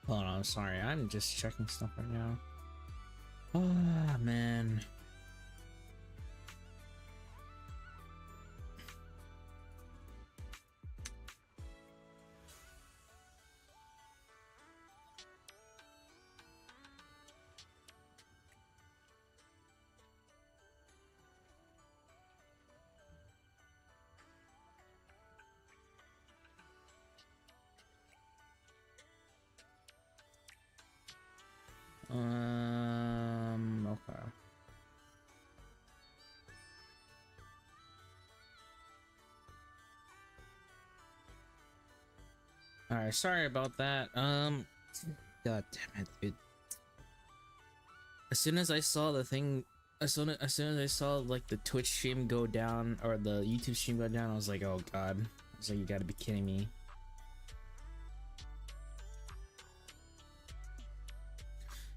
Hold on, I'm sorry. I'm just checking stuff right now. Oh, man. Okay. All right, sorry about that. God damn it, dude. As soon as I saw the thing, as soon as I saw like the Twitch stream go down or the YouTube stream go down, I was like, oh god. I was like, you gotta be kidding me.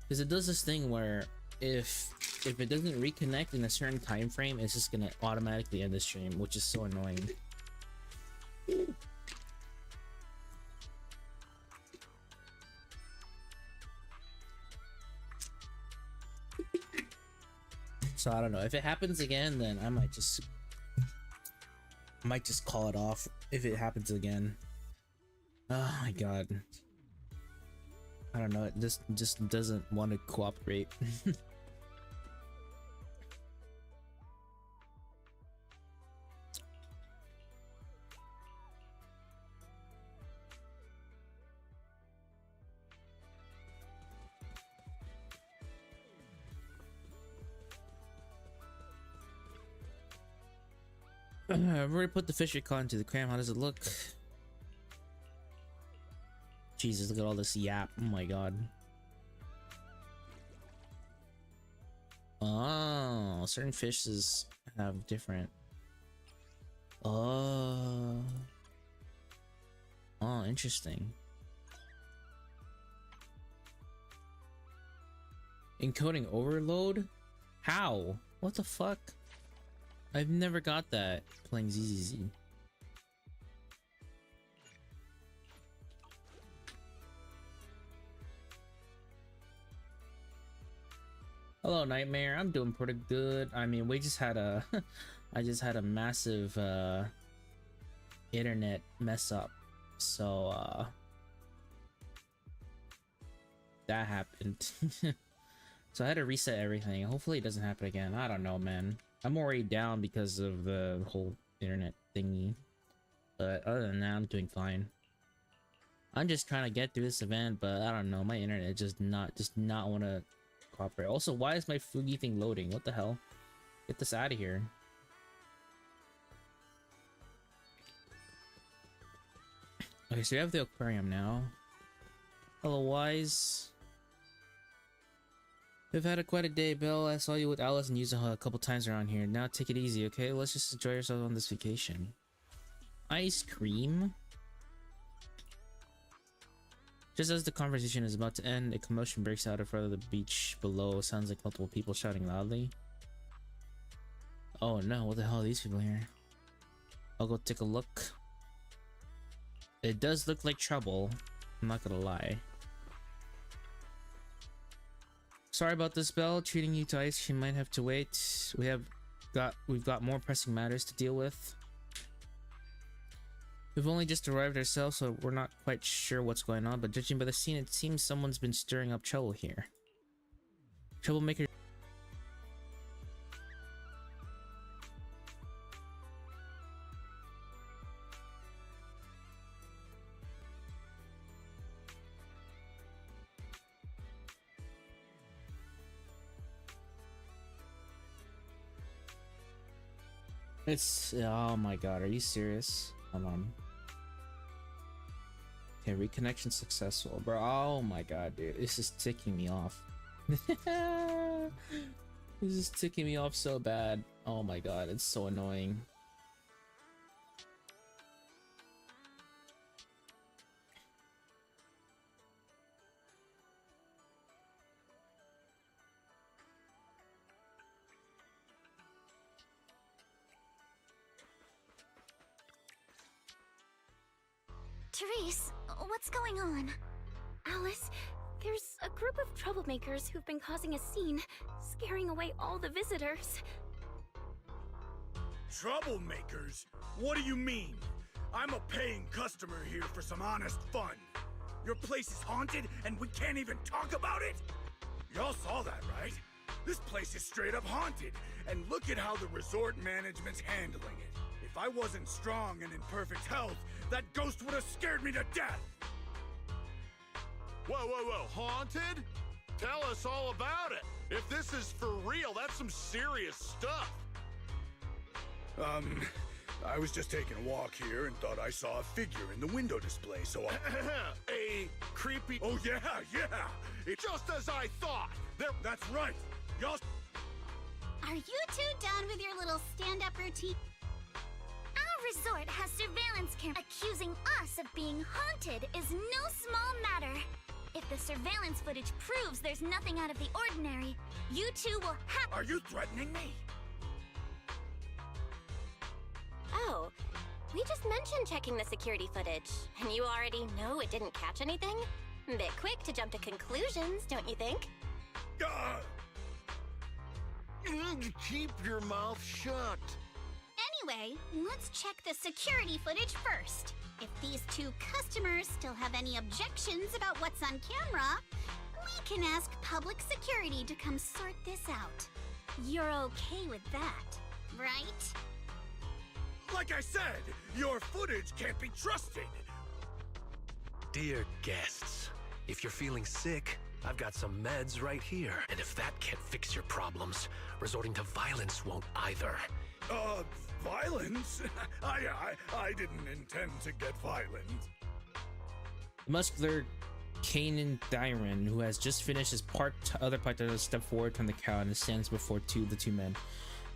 Because it does this thing where if it doesn't reconnect in a certain time frame, it's just gonna automatically end the stream, which is so annoying. So I don't know. If it happens again, then I might just call it off if it happens again. Oh my god. I don't know, it just doesn't want to cooperate. I've already put the fisher con into the cram. How does it look? Jesus, look at all this yap. Oh my god. Oh, certain fishes have different. Oh. Oh, interesting. Encoding overload? How? What the fuck? I've never got that playing ZZZ. Hello, Nightmare. I'm doing pretty good. I mean, we just had a I just had a massive internet mess up. So that happened. So I had to reset everything. Hopefully it doesn't happen again. I don't know, man. I'm already down because of the whole internet thingy. But other than that, I'm doing fine. I'm just trying to get through this event, but I don't know. My internet just not want to cooperate. Also, why is my Fugi thing loading? What the hell? Get this out of here. Okay, so we have the aquarium now. Hello, Wise. We've had quite a day, Bill. I saw you with Alice and Yuzuha a couple times around here. Now take it easy, okay? Let's just enjoy ourselves on this vacation. Ice cream? Just as the conversation is about to end, a commotion breaks out in front of the beach below. Sounds like multiple people shouting loudly. Oh no, what the hell are these people here? I'll go take a look. It does look like trouble. I'm not gonna lie. Sorry about this, Belle. Treating you to ice cream might have to wait. We've got more pressing matters to deal with. We've only just arrived ourselves, so we're not quite sure what's going on, but judging by the scene, it seems someone's been stirring up trouble here. Troublemaker. Oh my god, are you serious? Hold on. Okay, reconnection successful, bro. Oh my god, dude, this is ticking me off. This is ticking me off so bad. Oh my god, it's so annoying. Therese, what's going on? Alice, there's a group of troublemakers who've been causing a scene, scaring away all the visitors. Troublemakers? What do you mean? I'm a paying customer here for some honest fun. Your place is haunted and we can't even talk about it? Y'all saw that, right? This place is straight up haunted, and look at how the resort management's handling it. If I wasn't strong and in perfect health, that ghost would have scared me to death! Whoa, haunted? Tell us all about it. If this is for real, that's some serious stuff. I was just taking a walk here and thought I saw a figure in the window display, so I... A creepy... Oh, yeah! It's just as I thought! That's right! Y'all... Are you two done with your little stand-up routine? Our resort has surveillance cameras. Accusing us of being haunted is no small matter. If the surveillance footage proves there's nothing out of the ordinary, you two will have... Are you threatening me? Oh, we just mentioned checking the security footage, and you already know it didn't catch anything? Bit quick to jump to conclusions, don't you think? Keep your mouth shut. Anyway, let's check the security footage first. If these two customers still have any objections about what's on camera, we can ask public security to come sort this out. You're okay with that, right? Like I said, your footage can't be trusted! Dear guests, if you're feeling sick, I've got some meds right here. And if that can't fix your problems, resorting to violence won't either. Violence? I didn't intend to get violent. The muscular Kanan Dyron, who has just finished his other part, does step forward from the crowd and stands before the two men.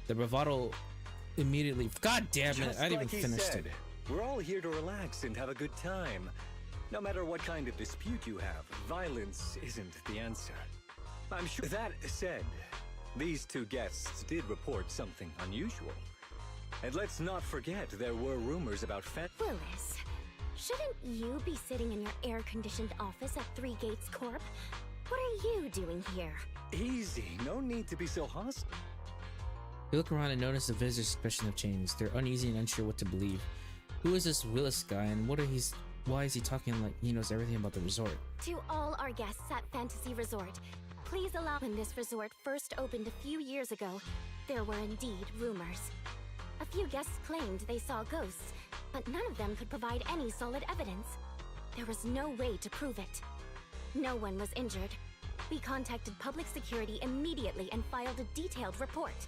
The bravado immediately... God damn it, I didn't even finish it. We're all here to relax and have a good time. No matter what kind of dispute you have, violence isn't the answer. I'm sure... That said, these two guests did report something unusual. And let's not forget there were rumors about Willis, shouldn't you be sitting in your air-conditioned office at Three Gates Corp? What are you doing here? Easy, no need to be so hostile. They look around and notice the visitors' expression have changed. They're uneasy and unsure what to believe. Who is this Willis guy, and why is he talking like he knows everything about the resort? To all our guests at Fantasy Resort, please allow... When this resort first opened a few years ago, there were indeed rumors. A few guests claimed they saw ghosts, but none of them could provide any solid evidence. There was no way to prove it. No one was injured. We contacted public security immediately and filed a detailed report.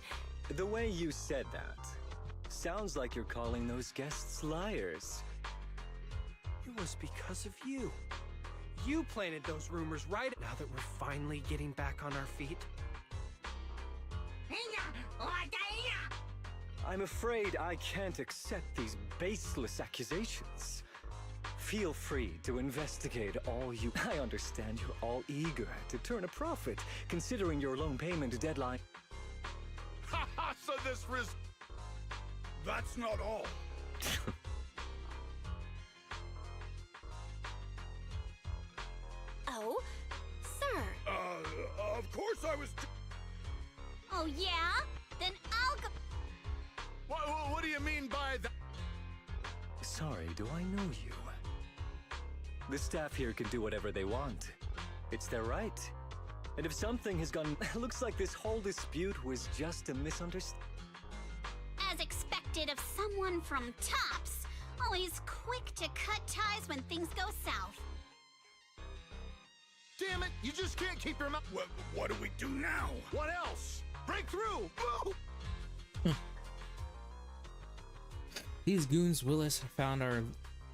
The way you said that sounds like you're calling those guests liars. It was because of you. You planted those rumors right now that we're finally getting back on our feet. I'm afraid I can't accept these baseless accusations. Feel free to investigate all you... I understand you're all eager to turn a profit, considering your loan payment deadline. So this That's not all. Oh, sir. Of course I was... Oh yeah? Then I'll go... What do you mean by that? Sorry, do I know you? The staff here can do whatever they want. It's their right. And if something has gone... Looks like this whole dispute was just a misunderstanding. As expected of someone from Tops, always quick to cut ties when things go south. Damn it, you just can't keep your mouth... What do we do now? What else? Break through! These goons Willis found are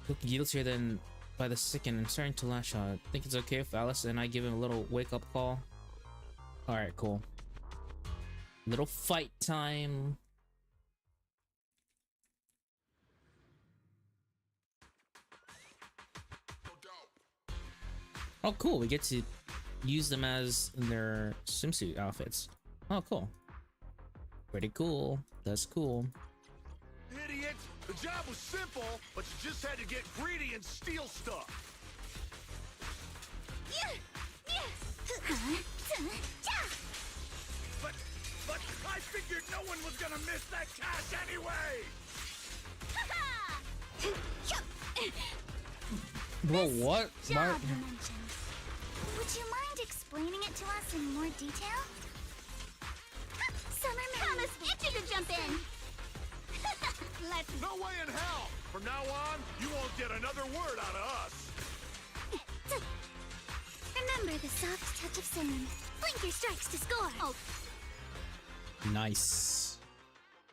looking guiltier than by the second and starting to lash out. Think it's okay if Alice and I give him a little wake-up call? Alright, cool. Little fight time. Oh, cool. We get to use them as in their swimsuit outfits. Oh, cool. Pretty cool. That's cool. idiot! The job was simple, but you just had to get greedy and steal stuff. But I figured no one was gonna miss that cash anyway! Bro, what? Job mentioned. Would you mind explaining it to us in more detail? Summer Thomas, itchy to jump in. Let's No way in hell! From now on, you won't get another word out of us. remember the soft touch of cinnamon. Blink your strikes to score. Oh, Nice.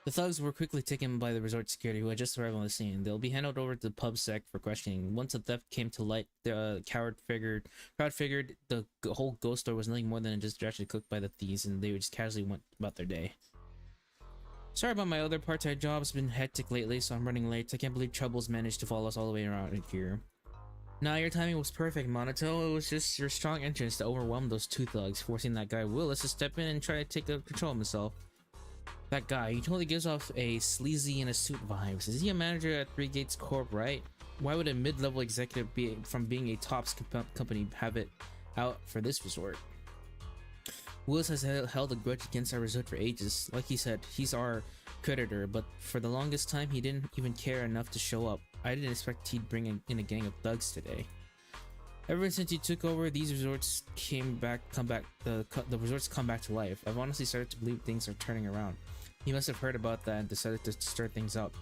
The thugs were quickly taken by the resort security, who had just arrived on the scene. They'll be handed over to the pub sec for questioning. Once the theft came to light, the crowd figured the whole ghost store was nothing more than a distraction cooked by the thieves, and they just casually went about their day. Sorry about my other part-time job. It's been hectic lately, so I'm running late. I can't believe Troubles managed to follow us all the way around here. Nah, your timing was perfect, Monato. It was just your strong entrance that overwhelmed those two thugs, forcing that guy Willis to step in and try to take control of himself. That guy, he totally gives off a sleazy in a suit vibes. Is he a manager at Three Gates Corp, right? Why would a mid-level executive from being a tops company have it out for this resort? Willis has held a grudge against our resort for ages. Like he said, he's our creditor, but for the longest time he didn't even care enough to show up. I didn't expect he'd bring in a gang of thugs today. Ever since he took over, these resorts the resorts come back to life. I've honestly started to believe things are turning around. He must have heard about that and decided to stir things up.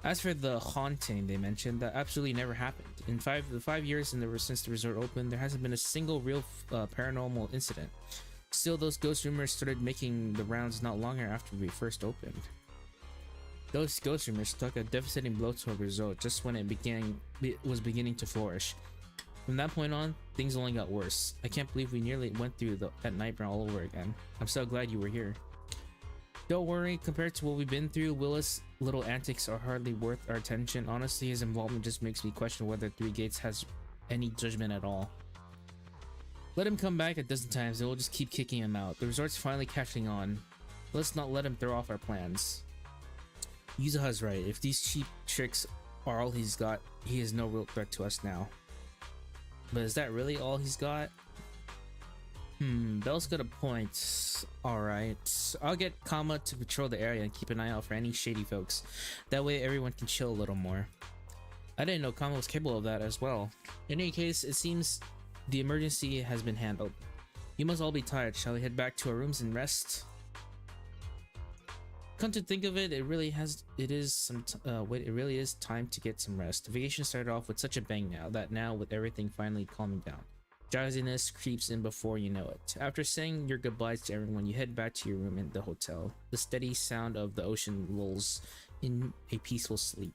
As for the haunting they mentioned, that absolutely never happened. In the 5 years since the resort opened, there hasn't been a single real paranormal incident. Still, those ghost rumors started making the rounds not long after we first opened. Those ghost rumors struck a devastating blow to our resort just when it was beginning to flourish. From that point on, things only got worse. I can't believe we nearly went through that nightmare all over again. I'm so glad you were here. Don't worry, compared to what we've been through, Willis' little antics are hardly worth our attention. Honestly, his involvement just makes me question whether Three Gates has any judgment at all. Let him come back a dozen times and we'll just keep kicking him out. The resort's finally catching on. Let's not let him throw off our plans. Yuzuha's right. If these cheap tricks are all he's got, he is no real threat to us now. But is that really all he's got? Bell's got a point. Alright. I'll get Kama to patrol the area and keep an eye out for any shady folks. That way everyone can chill a little more. I didn't know Kama was capable of that as well. In any case, it seems the emergency has been handled. You must all be tired. Shall we head back to our rooms and rest? Come to think of it, it really is time to get some rest. The vacation started off with such a bang now with everything finally calming down. Drowsiness creeps in before you know it. After saying your goodbyes to everyone, you head back to your room in the hotel. The steady sound of the ocean lulls in a peaceful sleep.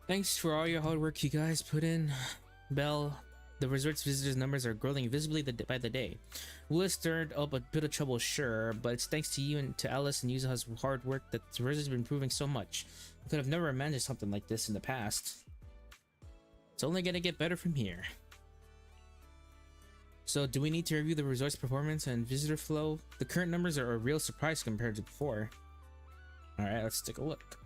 Thanks for all your hard work you guys put in. Belle, the resort's visitors numbers are growing visibly by the day. Willis stirred up a bit of trouble, sure, but it's thanks to you and to Alice and Yuzuha's hard work that the resort's been improving so much. We could have never imagined something like this in the past. It's only gonna get better from here. So, do we need to review the resort's performance and visitor flow? The current numbers are a real surprise compared to before. Alright, let's take a look.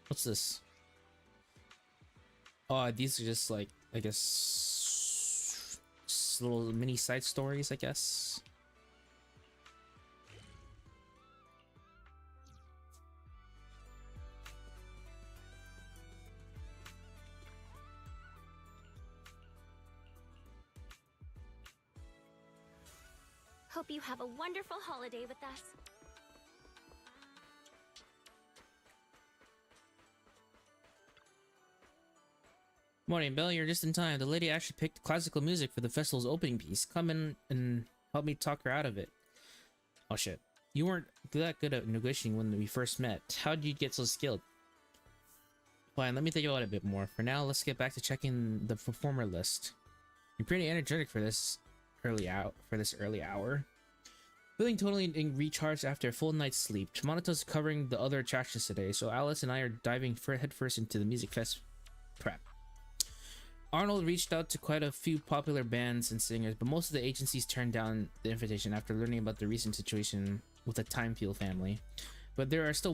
What's this? Oh, these are just like, I guess, little mini side stories, I guess. Hope you have a wonderful holiday with us. Morning, Belle. You're just in time. The lady actually picked classical music for the festival's opening piece. Come in and help me talk her out of it. Oh shit. You weren't that good at negotiating when we first met. How did you get so skilled? Fine, let me think about it a bit more. For now, let's get back to checking the performer list. You're pretty energetic for this early hour. Feeling totally recharged after a full night's sleep. Monato's covering the other attractions today, so Alice and I are diving headfirst into the music fest prep. Arnold reached out to quite a few popular bands and singers, but most of the agencies turned down the invitation after learning about the recent situation with the Timefeel family. But there are still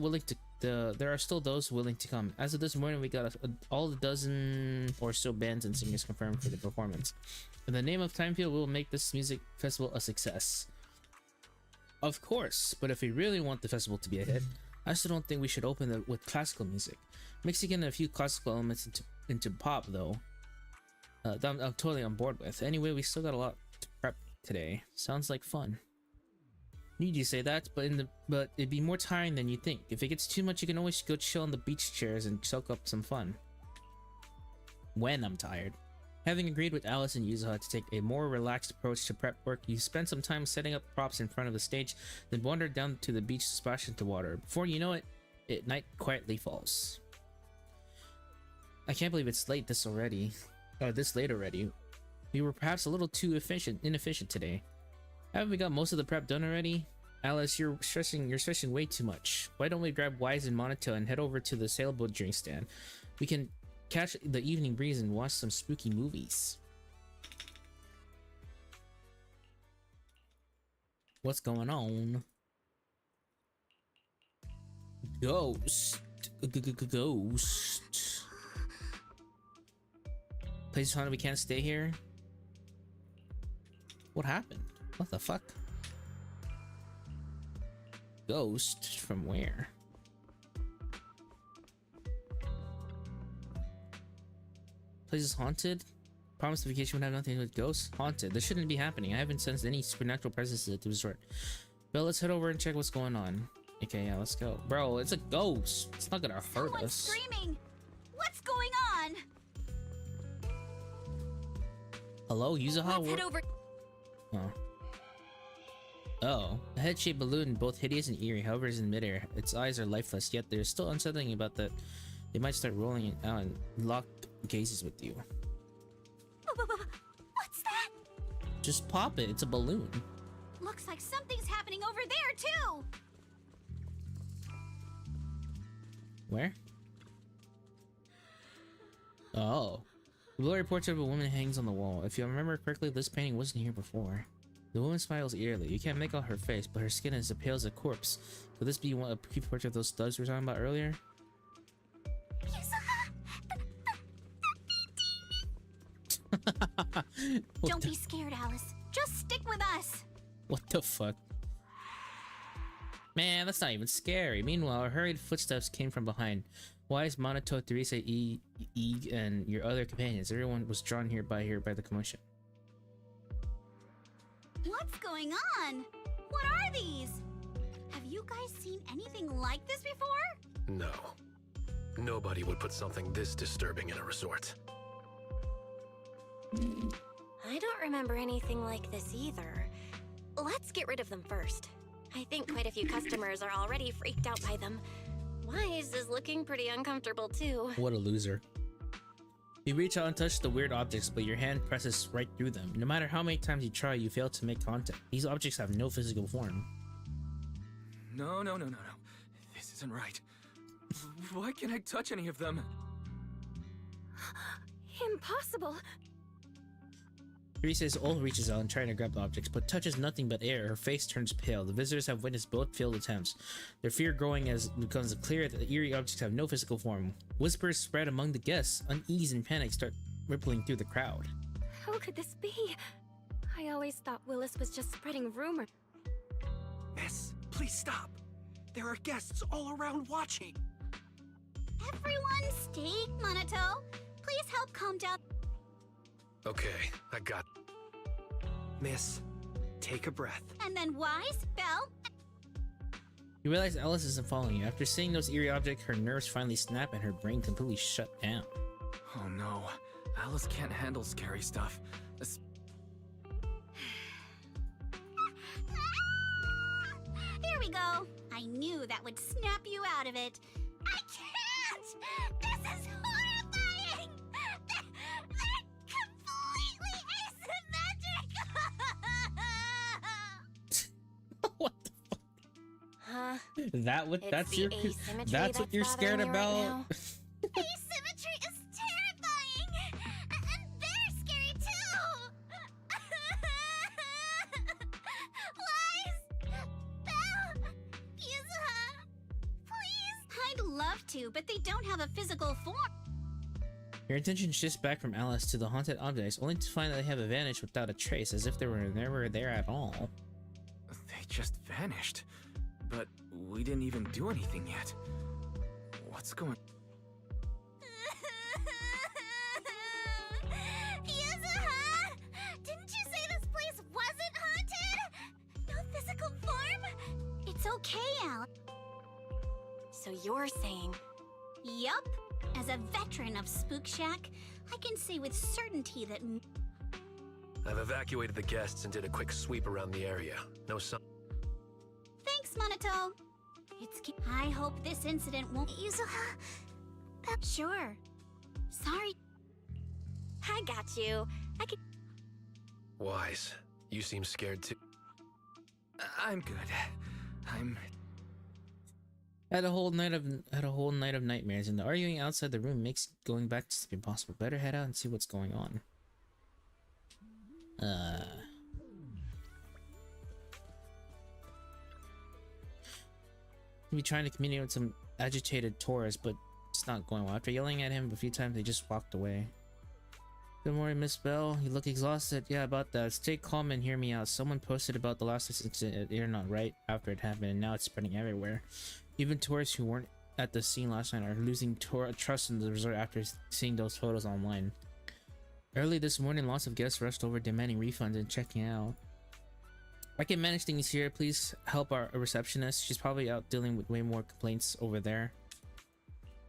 those willing to come. As of this morning, we got all the dozen or so bands and singers confirmed for the performance. In the name of Timefeel, we'll make this music festival a success. Of course, but if we really want the festival to be a hit, I still don't think we should open it with classical music. Mixing in a few classical elements into pop, though, that I'm totally on board with. Anyway, we still got a lot to prep today. Sounds like fun. Need you say that, but it'd be more tiring than you think. If it gets too much, you can always go chill on the beach chairs and soak up some fun. When I'm tired. Having agreed with Alice and Yuzuha to take a more relaxed approach to prep work, you spend some time setting up props in front of the stage, then wander down to the beach to splash into water. Before you know it, night quietly falls. I can't believe it's this late already. We were perhaps a little too inefficient today. Haven't we got most of the prep done already? Alice, you're stressing way too much. Why don't we grab Wise and Monato and head over to the sailboat drink stand? We can catch the evening breeze and watch some spooky movies. What's going on? Ghost. Ghost. Please tell me we can't stay here. What happened? What the fuck? Ghost from where? Place is haunted? Promised the vacation would have nothing to do with ghosts? Haunted. This shouldn't be happening. I haven't sensed any supernatural presences at the resort. But let's head over and check what's going on. Okay, yeah, let's go. Bro, it's a ghost. It's not gonna hurt Someone's us. Screaming! What's going on? Hello, Yuzuha? Let's head over. Oh, a head-shaped balloon, both hideous and eerie, hovers in midair. Its eyes are lifeless, yet there's still unsettling about that. They might start rolling it out and lock gazes with you. What's that? Just pop it. It's a balloon. Looks like something's happening over there too. Where? Oh. The blurry portrait of a woman hangs on the wall. If you remember correctly, this painting wasn't here before. The woman smiles eerily. You can't make out her face, but her skin is as pale as a corpse. Could this be a pre-portrait of those studs we were talking about earlier? Don't be scared, Alice. Just stick with us. What the fuck? Man, that's not even scary. Meanwhile, hurried footsteps came from behind. Wise, Monato, Teresa, Eeg, and your other companions. Everyone was drawn here by the commotion. What's going on? What are these? Have you guys seen anything like this before? No. Nobody would put something this disturbing in a resort. I don't remember anything like this either. Let's get rid of them first. I think quite a few customers are already freaked out by them. Wise is looking pretty uncomfortable too. What a loser. You reach out and touch the weird objects, but your hand presses right through them. No matter how many times you try, you fail to make contact. These objects have no physical form. No. This isn't right. Why can't I touch any of them? Impossible. Teresa's all reaches out and trying to grab the objects, but touches nothing but air. Her face turns pale. The visitors have witnessed both failed attempts, their fear growing as it becomes clear that the eerie objects have no physical form. Whispers spread among the guests. Unease and panic start rippling through the crowd. How could this be? I always thought Willis was just spreading rumors. Miss, please stop. There are guests all around watching. Everyone stay, Monato. Please help calm down. Okay, I got... Miss, take a breath. And then Wise, Belle. You realize Alice isn't following you. After seeing those eerie objects, her nerves finally snap and her brain completely shut down. Oh no, Alice can't handle scary stuff. Here we go. I knew that would snap you out of it. I can't! This is That what? It's That's the your. asymmetry That's what you're scared bothering you right about. now. Asymmetry is terrifying! And they're scary too! Wise! Belle! Yuzuha! Please! I'd love to, but they don't have a physical form. Your attention shifts back from Alice to the haunted objects, only to find that they have vanished without a trace, as if they were never there at all. They just vanished. But we didn't even do anything yet. What's going... Yuzuha! Didn't you say this place wasn't haunted? No physical form? It's okay, Al. So you're saying... Yup. As a veteran of Spook Shack, I can say with certainty that... I've evacuated the guests and did a quick sweep around the area. No sign. Thanks, Monato. I hope this incident won't... Yuzuha... Sure. Sorry. I got you. I could... Wise, you seem scared too. I'm good. I'm... Had a whole night of nightmares, and the arguing outside the room makes going back to sleep impossible. Better head out and see what's going on. Be trying to communicate with some agitated tourists, but it's not going well. After yelling at him a few times, they just walked away. Good morning, Miss Bell. You look exhausted. Yeah, about that. Stay calm and hear me out. Someone posted about the last incident at Internet right after it happened, and now it's spreading everywhere. Even tourists who weren't at the scene last night are losing trust in the resort after seeing those photos online. Early this morning, lots of guests rushed over demanding refunds and checking out. I can manage things here. Please help our receptionist. She's probably out dealing with way more complaints over there.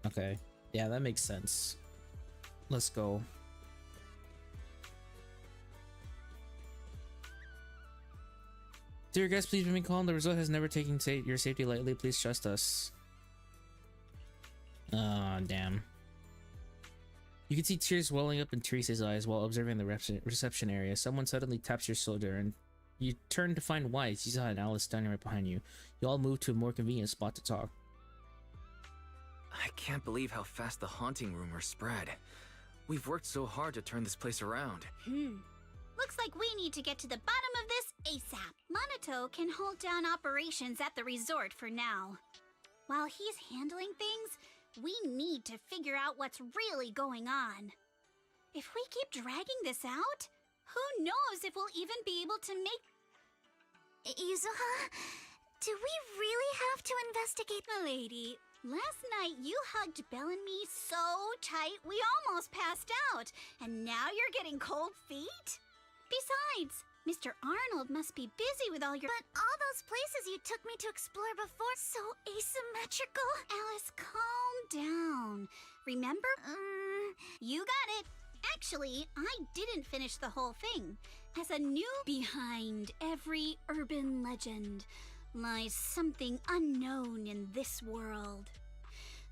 Okay. Yeah, that makes sense. Let's go. Dear guests, please remain calm. The resort has never taken your safety lightly. Please trust us. Ah, damn. You can see tears welling up in Teresa's eyes while observing the reception area. Someone suddenly taps your shoulder and you turn to find Wise, Yuzuha, and Alice standing right behind you. You all move to a more convenient spot to talk. I can't believe how fast the haunting rumors spread. We've worked so hard to turn this place around. Looks like we need to get to the bottom of this ASAP. Monato can hold down operations at the resort for now. While he's handling things, we need to figure out what's really going on. If we keep dragging this out, who knows if we'll even be able to make... Yuzuha, do we really have to investigate? Milady, last night you hugged Belle and me so tight we almost passed out, and now you're getting cold feet? Besides, Mr. Arnold must be busy with all your... But all those places you took me to explore before, so asymmetrical. Alice, calm down. Remember? You got it. Actually, I didn't finish the whole thing. As a new... Behind every urban legend lies something unknown in this world.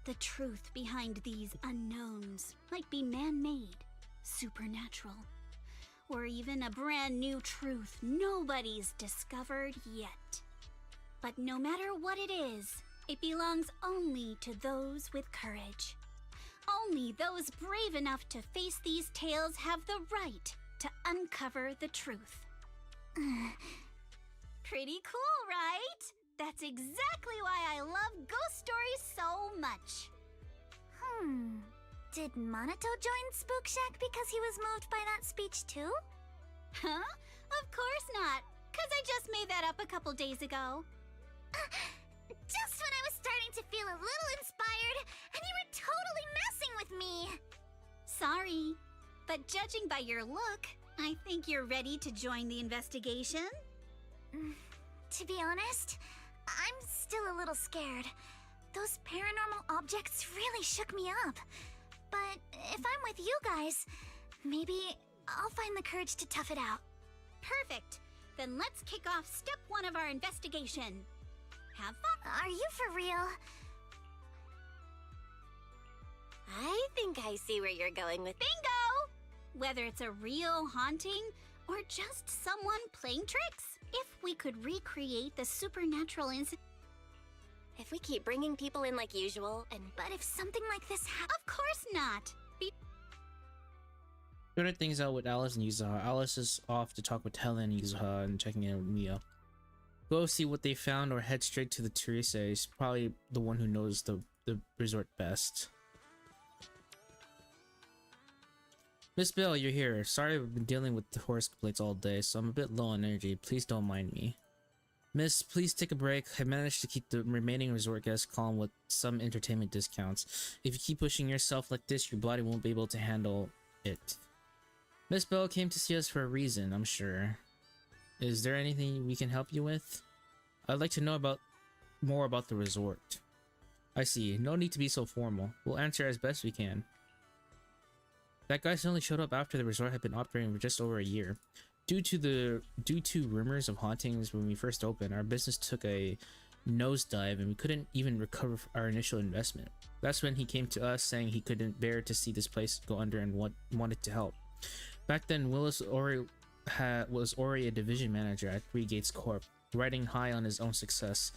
The truth behind these unknowns might be man-made, supernatural, or even a brand new truth nobody's discovered yet. But no matter what it is, it belongs only to those with courage. Only those brave enough to face these tales have the right to uncover the truth. Pretty cool, right? That's exactly why I love ghost stories so much. Did Monato join Spook Shack because he was moved by that speech too? Huh? Of course not, because I just made that up a couple days ago. Just when I was starting to feel a little inspired, and you were totally messing with me. Sorry, but judging by your look, I think you're ready to join the investigation. To be honest, I'm still a little scared. Those paranormal objects really shook me up. But if I'm with you guys, maybe I'll find the courage to tough it out. Perfect. Then let's kick off step 1 of our investigation. Have fun. Are you for real? I think I see where you're going with... Bingo! Whether it's a real haunting or just someone playing tricks. If we could recreate the supernatural incident... If we keep bringing people in like usual, and But if something like this Of course not! Sorting things out with Alice and Yuzuha. Alice is off to talk with Helen and Yuzuha and checking in with Mia. Go see what they found or head straight to the Teresa. He's probably the one who knows the resort best. Miss Bell, you're here. Sorry I've been dealing with the horse complaints all day, so I'm a bit low on energy. Please don't mind me. Miss, please take a break. I managed to keep the remaining resort guests calm with some entertainment discounts. If you keep pushing yourself like this, your body won't be able to handle it. Miss Bell came to see us for a reason, I'm sure. Is there anything we can help you with? I'd like to know more about the resort. I see. No need to be so formal. We'll answer as best we can. That guy suddenly showed up after the resort had been operating for just over a year. Due to rumors of hauntings when we first opened, our business took a nosedive and we couldn't even recover our initial investment. That's when he came to us saying he couldn't bear to see this place go under and wanted to help. Back then, was already a division manager at Three Gates Corp, riding high on his own success.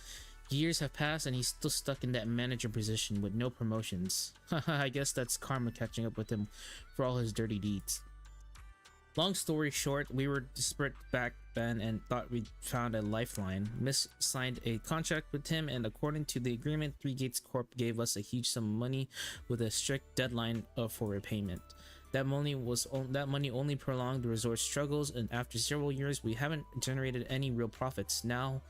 Years have passed and he's still stuck in that manager position with no promotions. Haha, I guess that's karma catching up with him for all his dirty deeds. Long story short, we were desperate back then and thought we'd found a lifeline. Miss signed a contract with him, and according to the agreement, Three Gates Corp gave us a huge sum of money with a strict deadline for repayment. That money only prolonged the resort's struggles, and after several years, we haven't generated any real profits. Now,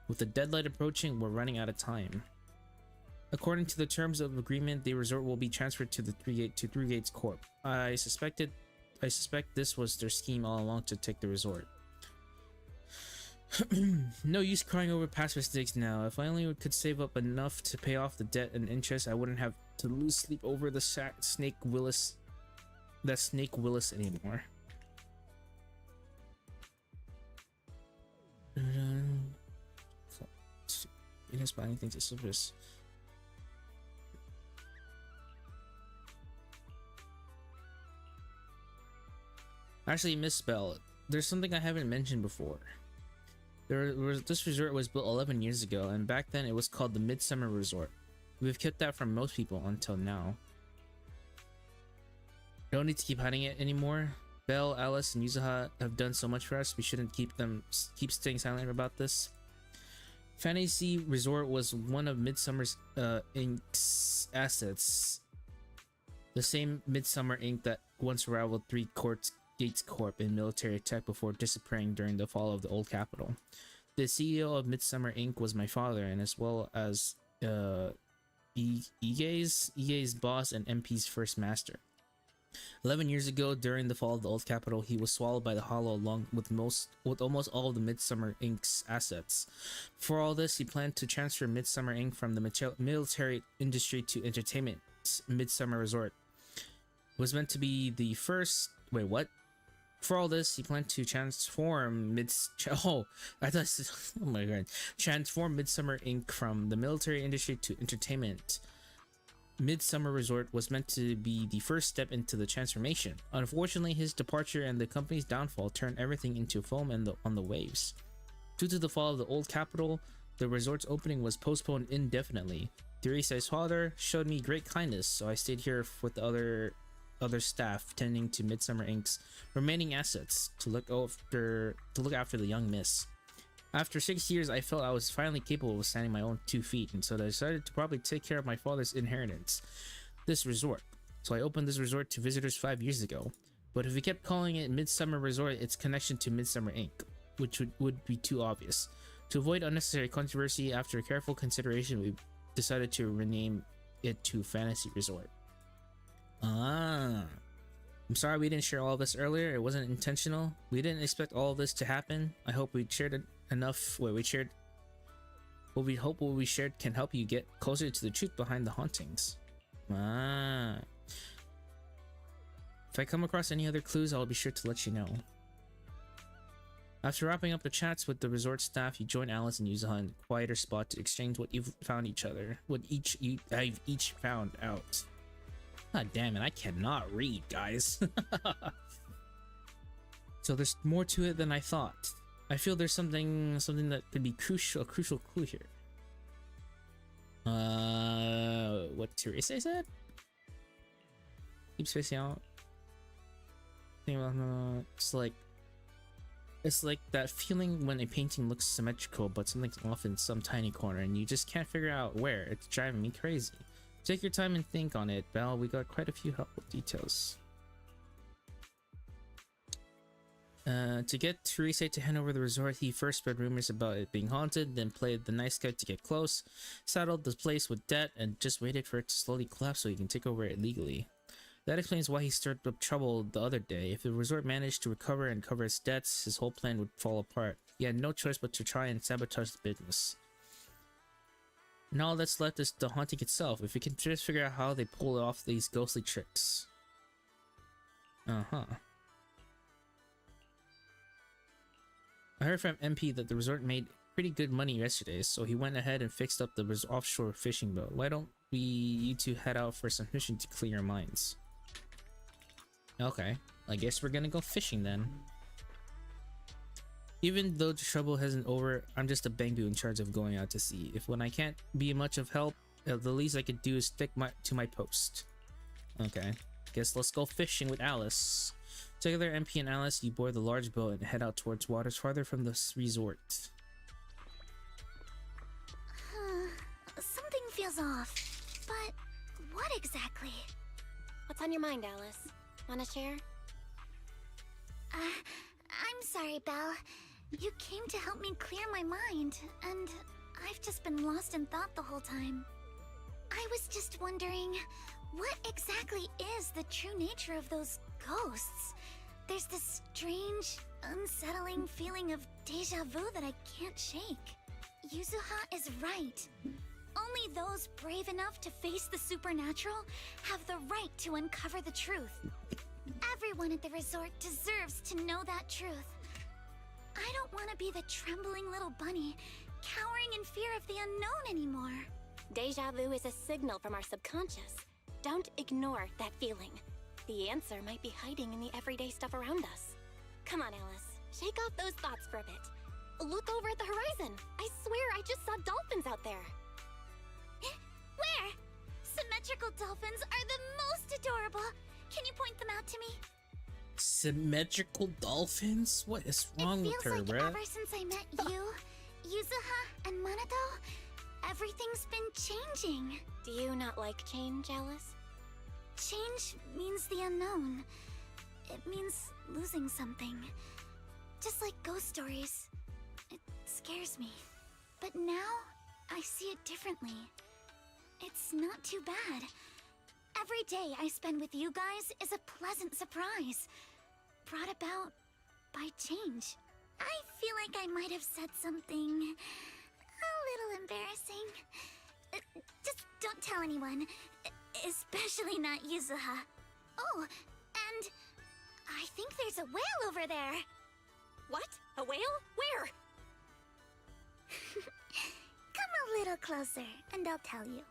with the deadline approaching, we're running out of time. According to the terms of agreement, the resort will be transferred to Three Gates Corp. I suspect this was their scheme all along to take the resort. No use crying over past mistakes now. If I only could save up enough to pay off the debt and interest, I wouldn't have to lose sleep over the Snake Willis anymore. You didn't spot anything suspicious. Actually, Miss Bell, there's something I haven't mentioned before. This resort was built 11 years ago, and back then it was called the Midsummer Resort. We've kept that from most people until now. Don't need to keep hiding it anymore. Belle, Alice, and Yuzuha have done so much for us, we shouldn't keep staying silent about this. Fantasy Resort was one of Midsummer's Inc.'s assets. The same Midsummer Inc. that once rivaled Three Gates Corp in military tech before disappearing during the fall of the old capital. The CEO of Midsummer Inc. was my father, and as well as EA's boss and MP's first master. 11 years ago, during the fall of the old capital, he was swallowed by the Hollow along with almost all of the Midsummer Inc.'s assets. For all this, he planned to transfer Midsummer Inc. from the military industry to entertainment. Midsummer Resort was meant to be the first. Wait, what? For all this, he planned to transform transform Midsummer Inc. from the military industry to entertainment. Midsummer Resort was meant to be the first step into the transformation. Unfortunately, his departure and the company's downfall turned everything into foam on the waves. Due to the fall of the old capital, the resort's opening was postponed indefinitely. Teresa's father showed me great kindness, so I stayed here with the other staff tending to Midsummer Inc.'s remaining assets to look after the young miss. After 6 years, I felt I was finally capable of standing on my own 2 feet, and so I decided to probably take care of my father's inheritance, this resort. So I opened this resort to visitors 5 years ago. But if we kept calling it Midsummer Resort, its connection to Midsummer Inc., which would be too obvious. To avoid unnecessary controversy, after careful consideration, we decided to rename it to Fantasy Resort. I'm sorry we didn't share all of this earlier. It wasn't intentional. We didn't expect all of this to happen. I hope we shared enough. What we shared can help you get closer to the truth behind the hauntings. If I come across any other clues, I'll be sure to let you know. After wrapping up the chats with the resort staff, you join Alice and Yuzuha in a quieter spot to exchange what you've found I've each found out. God damn it, I cannot read, guys. So there's more to it than I thought. I feel there's something that could be a crucial clue here. What Teresa said? Keep spacing out. It's like that feeling when a painting looks symmetrical, but something's off in some tiny corner, and you just can't figure out where. It's driving me crazy. Take your time and think on it, Belle. We got quite a few helpful details. To get Teresa to hand over the resort, he first spread rumors about it being haunted, then played the nice guy to get close, saddled the place with debt, and just waited for it to slowly collapse so he can take over it legally. That explains why he stirred up trouble the other day. If the resort managed to recover and cover its debts, his whole plan would fall apart. He had no choice but to try and sabotage the business. Now all that's left is the haunting itself, if we can just figure out how they pull off these ghostly tricks. Uh-huh. I heard from MP that the resort made pretty good money yesterday, so he went ahead and fixed up the offshore fishing boat. Why don't you two head out for some fishing to clear your minds? Okay, I guess we're gonna go fishing then. Even though the trouble isn't over, I'm just a bangoo in charge of going out to sea. When I can't be much of help, the least I could do is stick to my post. Okay, guess let's go fishing with Alice. Together, MP and Alice, you board the large boat and head out towards waters farther from the resort. Something feels off, but what exactly? What's on your mind, Alice? Wanna share? I'm sorry, Belle. You came to help me clear my mind, and I've just been lost in thought the whole time. I was just wondering, what exactly is the true nature of those ghosts? There's this strange, unsettling feeling of déjà vu that I can't shake. Yuzuha is right. Only those brave enough to face the supernatural have the right to uncover the truth. Everyone at the resort deserves to know that truth. I don't want to be the trembling little bunny, cowering in fear of the unknown anymore. Deja vu is a signal from our subconscious. Don't ignore that feeling. The answer might be hiding in the everyday stuff around us. Come on, Alice. Shake off those thoughts for a bit. Look over at the horizon. I swear I just saw dolphins out there. Where? Symmetrical dolphins are the most adorable. Can you point them out to me? Symmetrical dolphins? What is wrong with her, It feels like bruh? ever since I met you, Yuzuha, and Manado, everything's been changing. Do you not like change, Alice? Change means the unknown. It means losing something. Just like ghost stories. It scares me. But now, I see it differently. It's not too bad. Every day I spend with you guys is a pleasant surprise, brought about by change. I feel like I might have said something a little embarrassing. Just don't tell anyone, especially not Yuzuha. Oh, and I think there's a whale over there. What? A whale? Where? Come a little closer, and I'll tell you.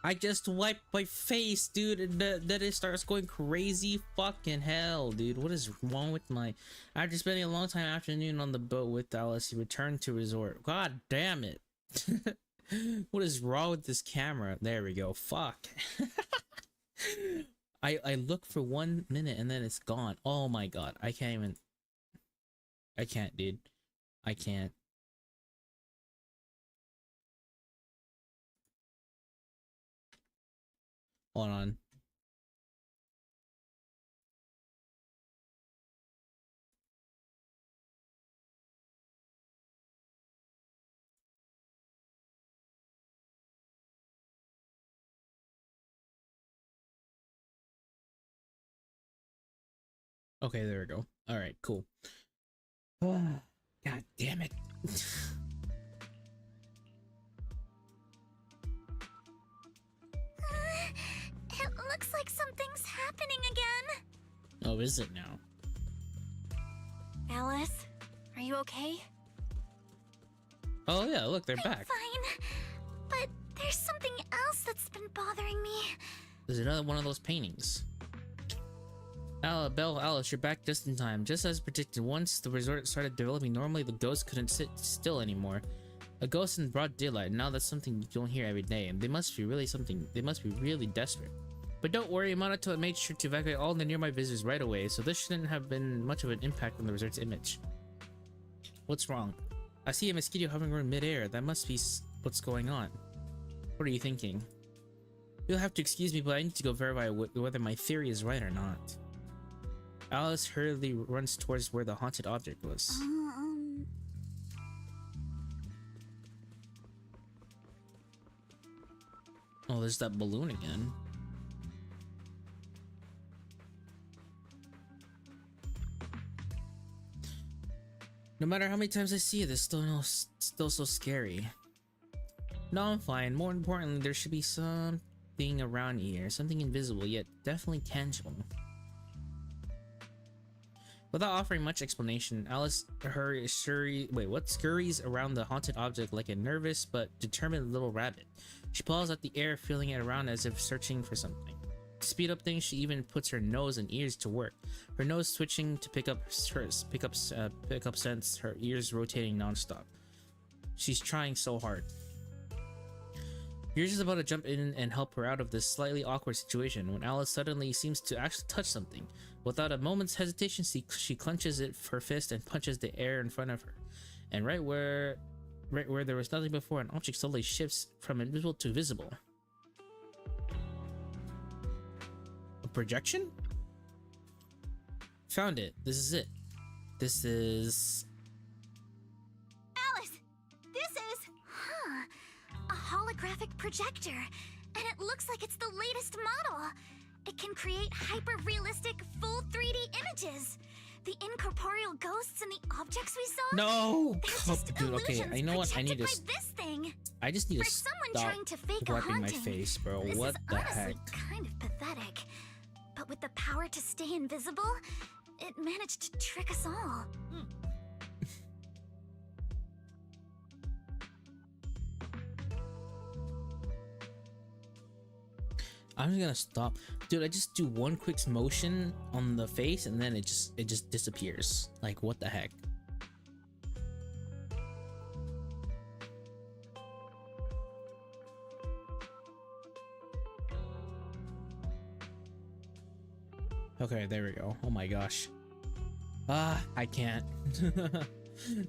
I just wiped my face, dude, and then it starts going crazy. Fucking hell, dude. What is wrong with my... After spending a long time afternoon on the boat with Alice, he returned to resort. God damn it. What is wrong with this camera? There we go. Fuck. I look for 1 minute and then it's gone. Oh my god. I can't even... I can't, dude. I can't. Hold on. Okay, there we go. All right, cool. God damn it. It looks like something's happening again. Oh, is it now? Alice, are you okay? Oh yeah, look, they're I'm back. fine, but there's something else that's been bothering me. There's another one of those paintings. Belle, Alice, you're back just in time. Just as predicted, once the resort started developing normally, the ghosts couldn't sit still anymore. A ghost in broad daylight. Now that's something you don't hear every day, and they must be really desperate. But don't worry, Monotone made sure to evacuate all the nearby visitors right away, so this shouldn't have been much of an impact on the resort's image. What's wrong? I see a mosquito hovering around midair. That must be what's going on. What are you thinking? You'll have to excuse me, but I need to go verify whether my theory is right or not. Alice hurriedly runs towards where the haunted object was. Oh, there's that balloon again. No matter how many times I see it, it's still so scary. No, I'm fine. More importantly, there should be something around here. Something invisible, yet definitely tangible. Without offering much explanation, Alice scurries around the haunted object like a nervous but determined little rabbit. She paws at the air, feeling it around as if searching for something. To speed up things, she even puts her nose and ears to work. Her nose twitching to pick up scents, her ears rotating non-stop. She's trying so hard. You're just about to jump in and help her out of this slightly awkward situation when Alice suddenly seems to actually touch something. Without a moment's hesitation, she clenches her fist and punches the air in front of her. And right where there was nothing before, an object suddenly shifts from invisible to visible. A projection? Found it. This is it. This is... Alice! This is... a holographic projector. And it looks like it's the latest model. It can create hyper-realistic, full 3D images. The incorporeal ghosts and the objects we saw. No! They're just Dude, okay, I know what I need to... this thing. I just need For to someone stop trying to fake a wiping my haunting, face, bro. This What is the honestly heck? kind of pathetic. But with the power to stay invisible, it managed to trick us all. I'm just gonna stop. Dude, I just do one quick motion on the face and then it just disappears. Like, what the heck? Okay, there we go. Oh my gosh. I can't.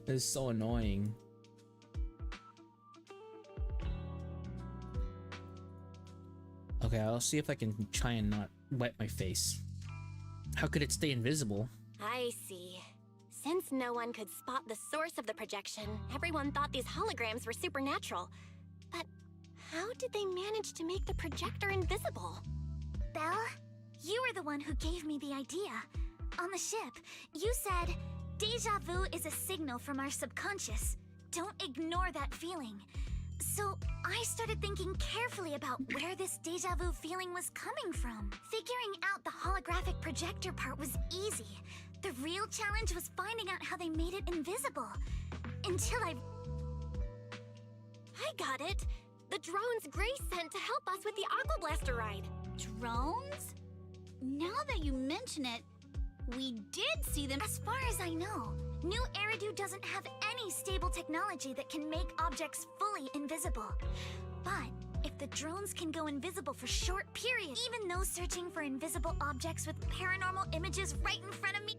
It's so annoying. Okay, I'll see if I can try and not wipe my face. How could it stay invisible? I see. Since no one could spot the source of the projection, everyone thought these holograms were supernatural. But how did they manage to make the projector invisible? Belle, you were the one who gave me the idea. On the ship, you said, "Deja vu is a signal from our subconscious. Don't ignore that feeling." So I started thinking carefully about where this deja vu feeling was coming from. Figuring out the holographic projector part was easy. The real challenge was finding out how they made it invisible. Until I got it! The drones Grace sent to help us with the Aqua Blaster ride. Drones? Now that you mention it, we did see them. As far as I know, New Eridu doesn't have any stable technology that can make objects fully invisible. But if the drones can go invisible for short periods, even those searching for invisible objects with paranormal images right in front of me...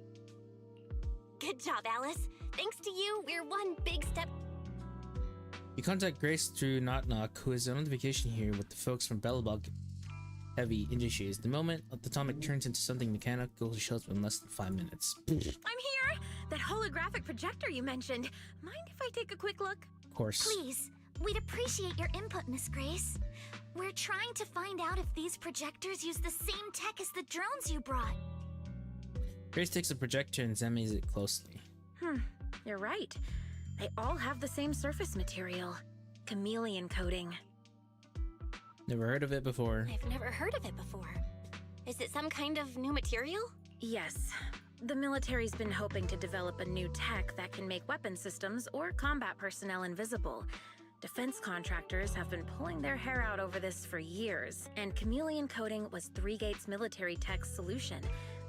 Good job, Alice. Thanks to you, we're one big step. You contact Grace through Knock Knock, who is on vacation here with the folks from Bellabug Heavy Industries. The moment the atomic turns into something mechanical, shows up in less than 5 minutes. I'm here! That holographic projector you mentioned. Mind if I take a quick look? Of course. Please, we'd appreciate your input, Miss Grace. We're trying to find out if these projectors use the same tech as the drones you brought. Grace takes the projector and examines it closely. You're right. They all have the same surface material. Chameleon coating. Never heard of it before. I've never heard of it before. Is it some kind of new material? Yes. The military's been hoping to develop a new tech that can make weapon systems or combat personnel invisible. Defense contractors have been pulling their hair out over this for years, and chameleon coating was 3 Gates military tech's solution,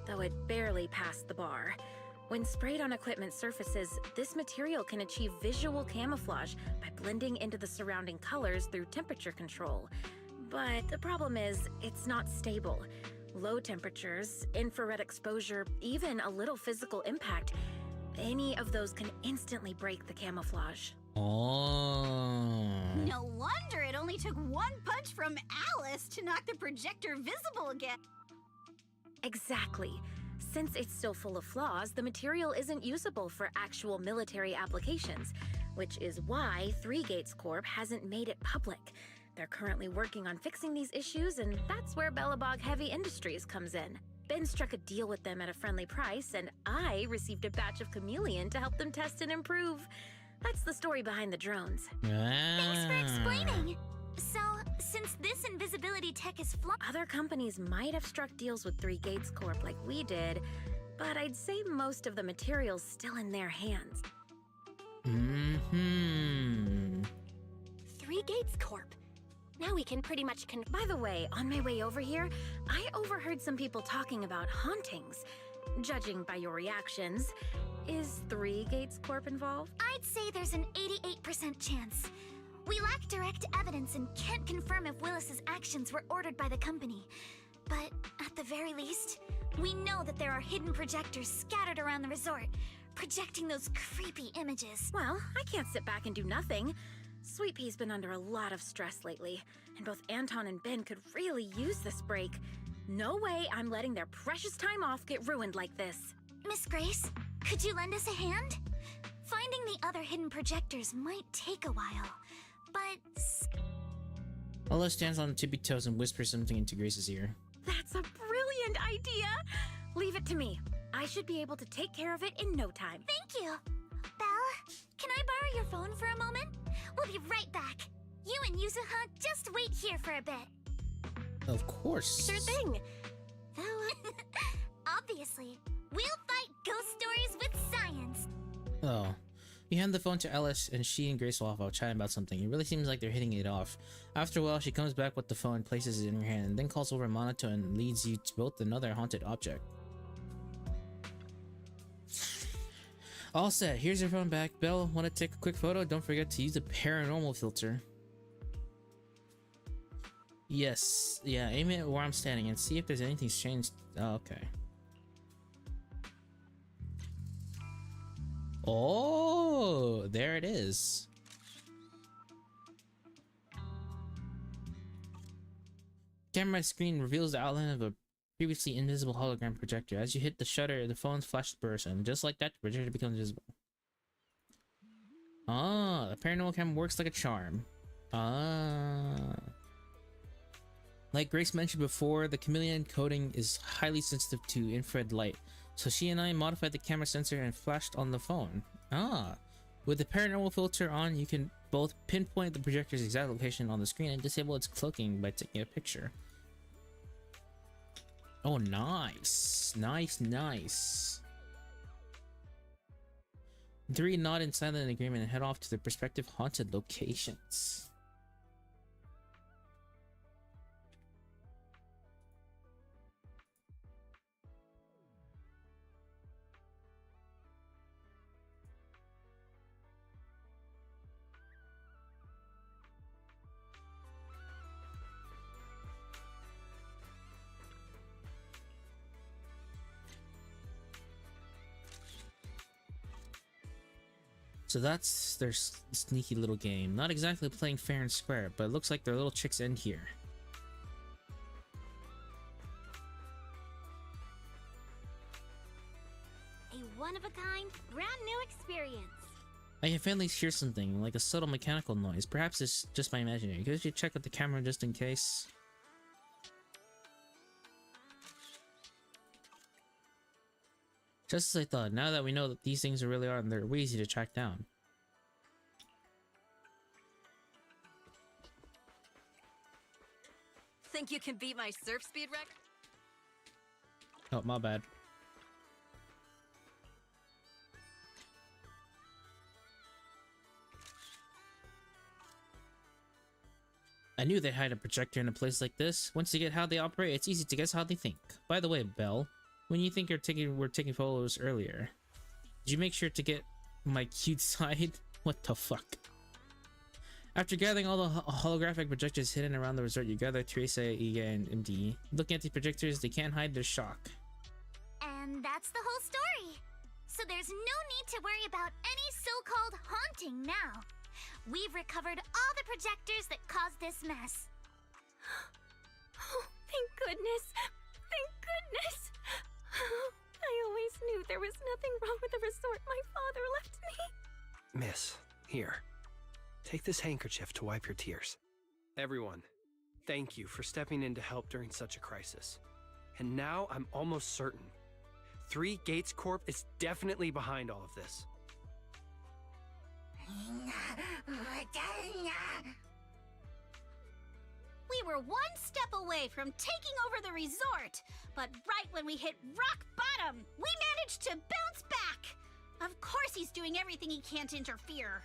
though it barely passed the bar. When sprayed on equipment surfaces, this material can achieve visual camouflage by blending into the surrounding colors through temperature control. But the problem is, it's not stable. Low temperatures, infrared exposure, even a little physical impact, any of those can instantly break the camouflage. Oh. No wonder it only took one punch from Alice to knock the projector visible again. Exactly. Since it's still full of flaws, the material isn't usable for actual military applications, which is why Three Gates Corp hasn't made it public. They're currently working on fixing these issues, and that's where Bellabog Heavy Industries comes in. Ben struck a deal with them at a friendly price, and I received a batch of chameleon to help them test and improve. That's the story behind the drones. Thanks for explaining. So, since this invisibility tech is flawed, Other companies might have struck deals with Three Gates Corp like we did, but I'd say most of the material's still in their hands. Three Gates Corp. Now we can pretty much By the way, on my way over here, I overheard some people talking about hauntings. Judging by your reactions, is Three Gates Corp involved? I'd say there's an 88% chance. We lack direct evidence and can't confirm if Willis's actions were ordered by the company. But at the very least, we know that there are hidden projectors scattered around the resort, projecting those creepy images. Well, I can't sit back and do nothing. Sweet Pea's been under a lot of stress lately, and both Anton and Ben could really use this break. No way I'm letting their precious time off get ruined like this. Miss Grace, could you lend us a hand? Finding the other hidden projectors might take a while, but... Ella stands on tippy toes and whispers something into Grace's ear. That's a brilliant idea! Leave it to me. I should be able to take care of it in no time. Thank you. Belle, can I borrow your phone for a moment? We'll be right back. You and Yuzuha just wait here for a bit. Of course. Sure thing. Though, obviously, we'll fight ghost stories with science. Oh. You hand the phone to Ellis, and she and Grace walk out chatting about something. It really seems like they're hitting it off. After a while, she comes back with the phone, places it in her hand, and then calls over Monato and leads you to both another haunted object. All set. Here's your phone back. Belle, want to take a quick photo? Don't forget to use the paranormal filter. Yes. Yeah, aim it where I'm standing and see if there's anything changed. Oh, okay. Oh, there it is. Camera screen reveals the outline of a previously invisible hologram projector. As you hit the shutter, the phone's flash bursts, and just like that, the projector becomes visible. Ah, the paranormal cam works like a charm. Ah. Like Grace mentioned before, the chameleon coating is highly sensitive to infrared light, so she and I modified the camera sensor and flashed on the phone. Ah. With the paranormal filter on, you can both pinpoint the projector's exact location on the screen and disable its cloaking by taking a picture. Oh, nice. Nice, nice. The three nod in silent agreement and head off to their respective haunted locations. So that's their sneaky little game. Not exactly playing fair and square, but it looks like their little tricks end here. a one-of-a-kind, brand-new experience. I can finally hear something, like a subtle mechanical noise. Perhaps it's just my imagination. Could you check with the camera just in case? Just as I thought, now that we know that these things really are, they're way easy to track down. Think you can beat my surf speed record? Oh, my bad. I knew they'd hide a projector in a place like this. Once you get how they operate, it's easy to guess how they think. By the way, Belle, when you think we're taking photos earlier? Did you make sure to get my cute side? What the fuck? After gathering all the holographic projectors hidden around the resort, you gather Teresa, Iga, and MD. Looking at the projectors, they can't hide their shock. And that's the whole story. So there's no need to worry about any so-called haunting now. We've recovered all the projectors that caused this mess. Oh, thank goodness. Thank goodness. I always knew there was nothing wrong with the resort my father left me. Miss, here. Take this handkerchief to wipe your tears. Everyone, thank you for stepping in to help during such a crisis. And now I'm almost certain 3 Gates Corp is definitely behind all of this. We were one step away from taking over the resort, but right when we hit rock bottom, we managed to bounce back. Of course he's doing everything he can to interfere.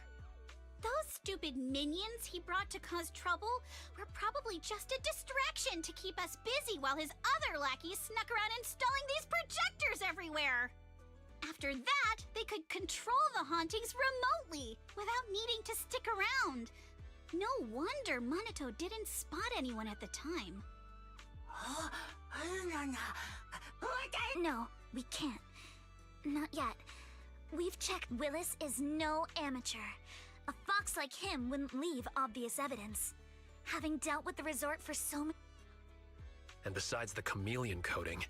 Those stupid minions he brought to cause trouble were probably just a distraction to keep us busy while his other lackeys snuck around installing these projectors everywhere. After that, they could control the hauntings remotely without needing to stick around. No wonder Monato didn't spot anyone at the time. No, we can't. Not yet. We've checked. Willis is no amateur. A fox like him wouldn't leave obvious evidence. Having dealt with the resort for so many... And besides the chameleon coating,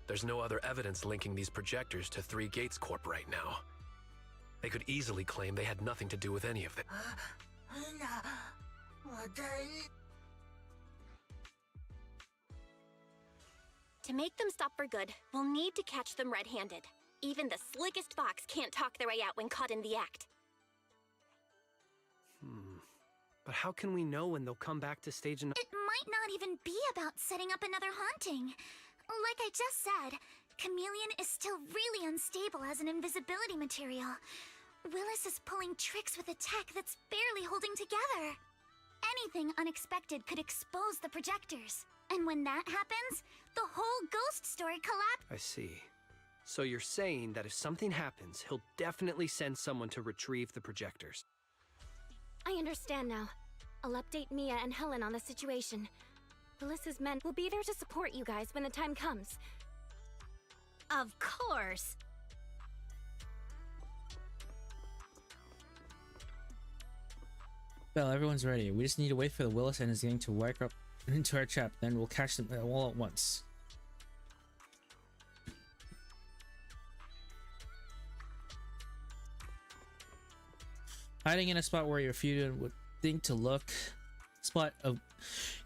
there's no other evidence linking these projectors to 3 Gates Corp right now. They could easily claim they had nothing to do with any of it. To make them stop for good, we'll need to catch them red-handed. Even the slickest fox can't talk their way out when caught in the act. But how can we know when they'll come back to stage an— It might not even be about setting up another haunting. Like I just said, Chameleon is still really unstable as an invisibility material. Willis is pulling tricks with a tech that's barely holding together. Anything unexpected could expose the projectors. And when that happens, the whole ghost story collapses. I see. So you're saying that if something happens, he'll definitely send someone to retrieve the projectors. I understand now. I'll update Mia and Helen on the situation. Willis's men will be there to support you guys when the time comes. Of course. Well, everyone's ready. We just need to wait for the Willis and his gang to whack up into our trap, then we'll catch them all at once. Hiding in a spot where your feud would think to look.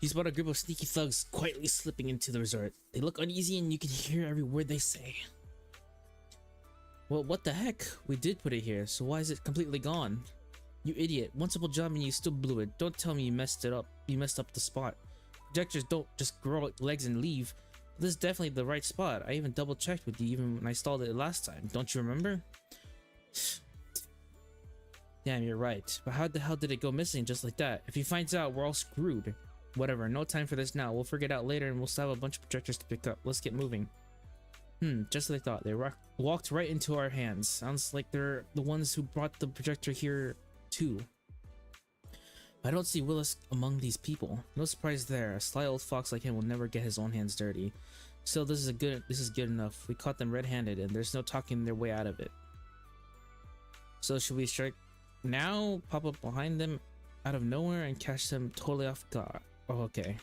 You spot a group of sneaky thugs quietly slipping into the resort. They look uneasy and you can hear every word they say. Well, what the heck? We did put it here, so why is it completely gone? You idiot. One simple job and you still blew it. Don't tell me you messed it up. You messed up the spot. Projectors don't just grow legs and leave. This is definitely the right spot. I even double checked with you even when I installed it last time. Don't you remember? Damn, you're right. But how the hell did it go missing just like that? If he finds out, we're all screwed. Whatever, no time for this now. We'll figure it out later and we'll still have a bunch of projectors to pick up. Let's get moving. Just as I thought. They walked right into our hands. Sounds like they're the ones who brought the projector here too. I don't see Willis among these people. No surprise there. A sly old fox like him will never get his own hands dirty. Still, this is good enough. We caught them red-handed and there's no talking their way out of it. So should we strike now, pop up behind them out of nowhere and catch them totally off guard? Oh, okay.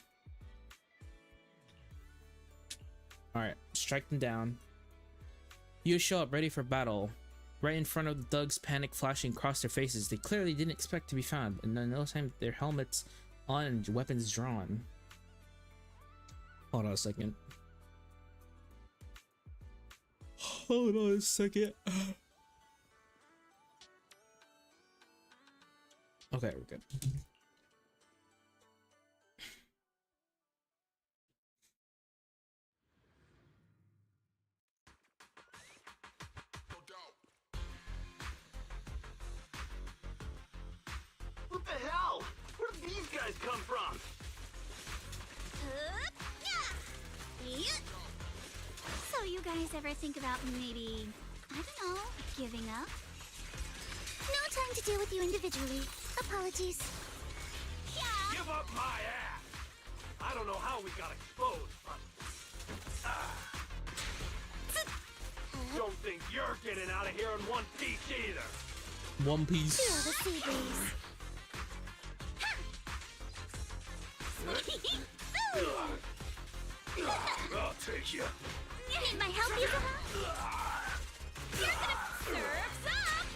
Alright, strike them down. You show up ready for battle. Right in front of the thugs, panic flashing across their faces. They clearly didn't expect to be found, and in no time their helmets on and weapons drawn. Hold on a second. Hold on a second. Okay, we're good. What the hell? Where did these guys come from? So you guys ever think about maybe I don't know, giving up? No time to deal with you individually. Apologies. Yeah. Give up my ass! I don't know how we got exposed, but... Don't think you're getting out of here in one piece either! One Piece. Feel the sea breeze. I'll take you. Need my help, Yuzuha? You're gonna surf's up!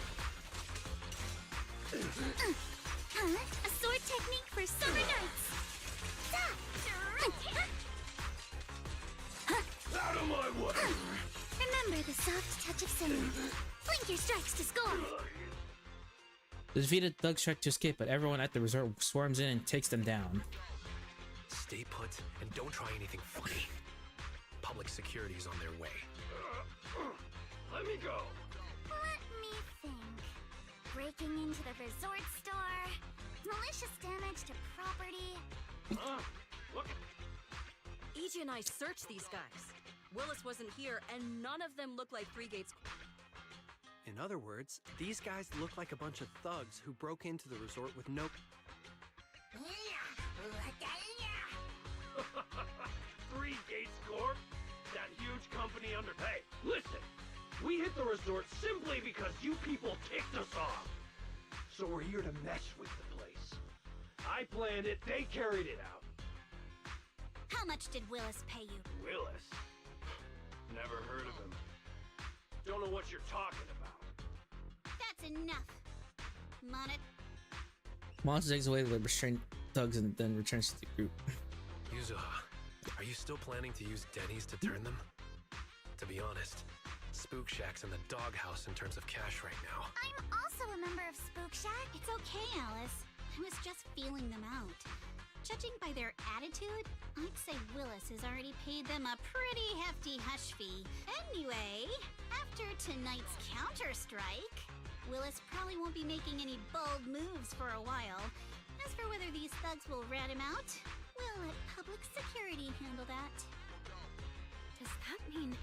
A sword technique for summer nights. Out of my way! Remember the soft touch of cinnamon. Blink your strikes to score. The defeated thugs try to escape, but everyone at the resort swarms in and takes them down. Stay put and don't try anything funny. Public security's on their way. Let me go. Let me think. Breaking into the resort store. Malicious damage to property. Look. EJ and I searched these guys. Willis wasn't here, and none of them look like Three Gates. In other words, these guys look like a bunch of thugs who broke into the resort with no... Three Gates Corp? That huge company under... Hey, listen! We hit the resort simply because you people kicked us off. So we're here to mess with the place. I planned it, they carried it out. How much did Willis pay you? Willis? Never heard of him. Don't know what you're talking about. That's enough. Monet. Monster takes away the restrained thugs and then returns to the group. Yuzuha, are you still planning to use Denny's to turn them? To be honest, Spook Shack's in the doghouse in terms of cash right now. I'm also a member of Spook Shack. It's okay, Alice. I was just feeling them out. Judging by their attitude, I'd say Willis has already paid them a pretty hefty hush fee. Anyway, after tonight's counter-strike, Willis probably won't be making any bold moves for a while. As for whether these thugs will rat him out, we'll let public security handle that. Does that mean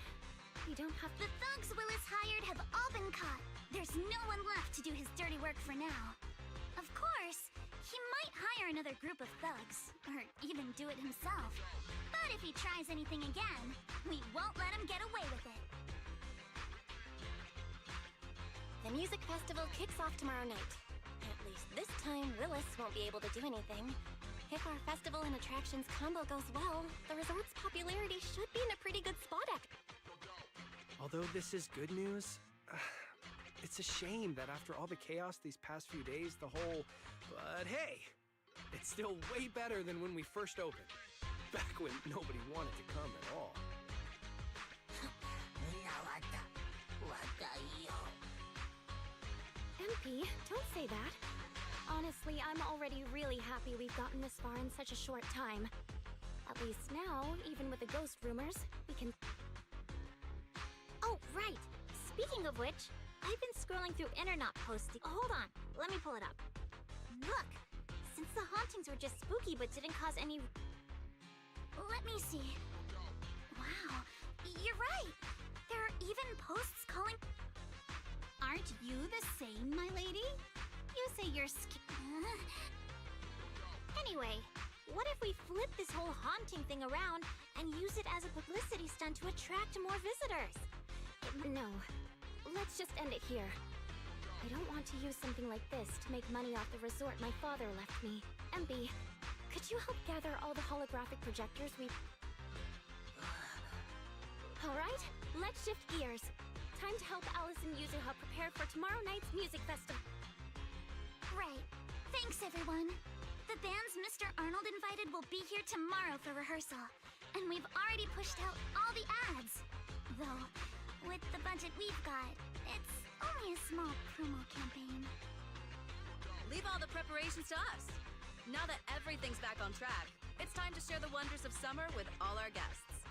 we don't have... The thugs Willis hired have all been caught. There's no one left to do his dirty work for now. Of course, he might hire another group of thugs, or even do it himself. But if he tries anything again, we won't let him get away with it. The music festival kicks off tomorrow night. At least this time, Willis won't be able to do anything. If our festival and attractions combo goes well, the resort's popularity should be in a pretty good spot after. Although this is good news, it's a shame that after all the chaos these past few days, the whole... But hey, it's still way better than when we first opened. Back when nobody wanted to come at all. MP, don't say that. Honestly, I'm already really happy we've gotten this far in such a short time. At least now, even with the ghost rumors, we can... Oh, right. Speaking of which, I've been scrolling through internet posting. Hold on, let me pull it up. Look, since the hauntings were just spooky but didn't cause any... Let me see. Wow, you're right. There are even posts calling... Aren't you the same, my lady? You say you're Anyway, what if we flip this whole haunting thing around and use it as a publicity stunt to attract more visitors? No. Let's just end it here. I don't want to use something like this to make money off the resort my father left me. MB, could you help gather all the holographic projectors we've... Alright, let's shift gears. Time to help Alice and Yuzuha prepare for tomorrow night's music festival. Right. Thanks, everyone. The bands Mr. Arnold invited will be here tomorrow for rehearsal. And we've already pushed out all the ads. Though, with the budget we've got, it's only a small promo campaign. Leave all the preparations to us. Now that everything's back on track, it's time to share the wonders of summer with all our guests.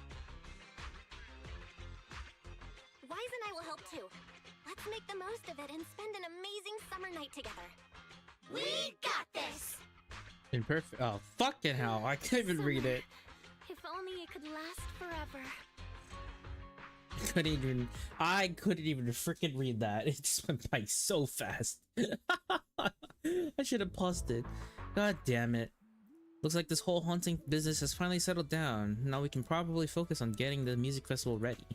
Wise and I will help too. Let's make the most of it and spend an amazing summer night together. We got this! In perfect. Oh, fucking hell. I can't even read it. If only it could last forever. couldn't even freaking read that. It just went by so fast. I should have paused it. God damn it. Looks like this whole haunting business has finally settled down. Now we can probably focus on getting the music festival ready.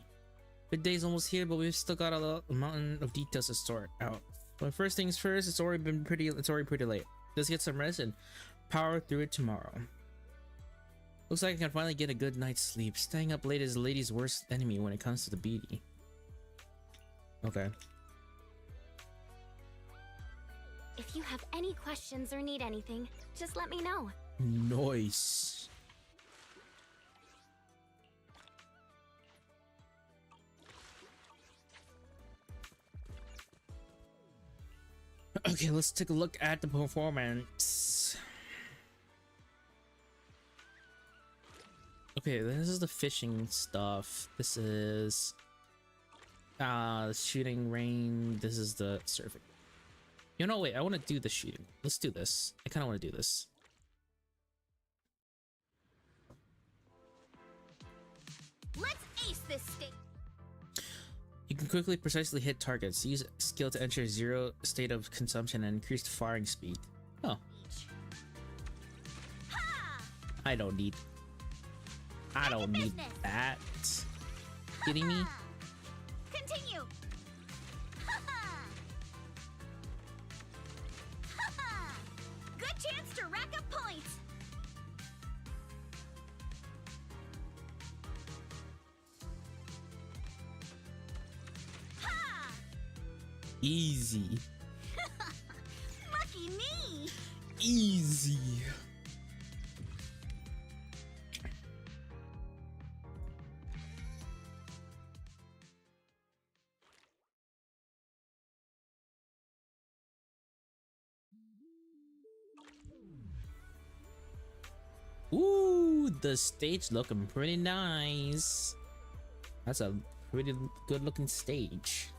Good day's almost here, but we've still got a mountain of details to sort out. But first things first, it's already pretty late. Let's get some rest and power through it tomorrow. Looks like I can finally get a good night's sleep. Staying up late is a lady's worst enemy when it comes to the beady. Okay. If you have any questions or need anything, just let me know. Nice. Okay, let's take a look at the performance. Okay, this is the fishing stuff. This is the shooting range. This is the surfing. You know, wait, I want to do the shooting. Let's do this. I kind of want to do this. Let's ace this state. You can quickly, precisely hit targets. Use skill to enter 0 state of consumption and increase the firing speed. Oh. I don't need that. Kidding me? Continue. Good chance to rack up points. Easy. Lucky me. Easy. Ooh, the stage looking pretty nice. That's a pretty good looking stage.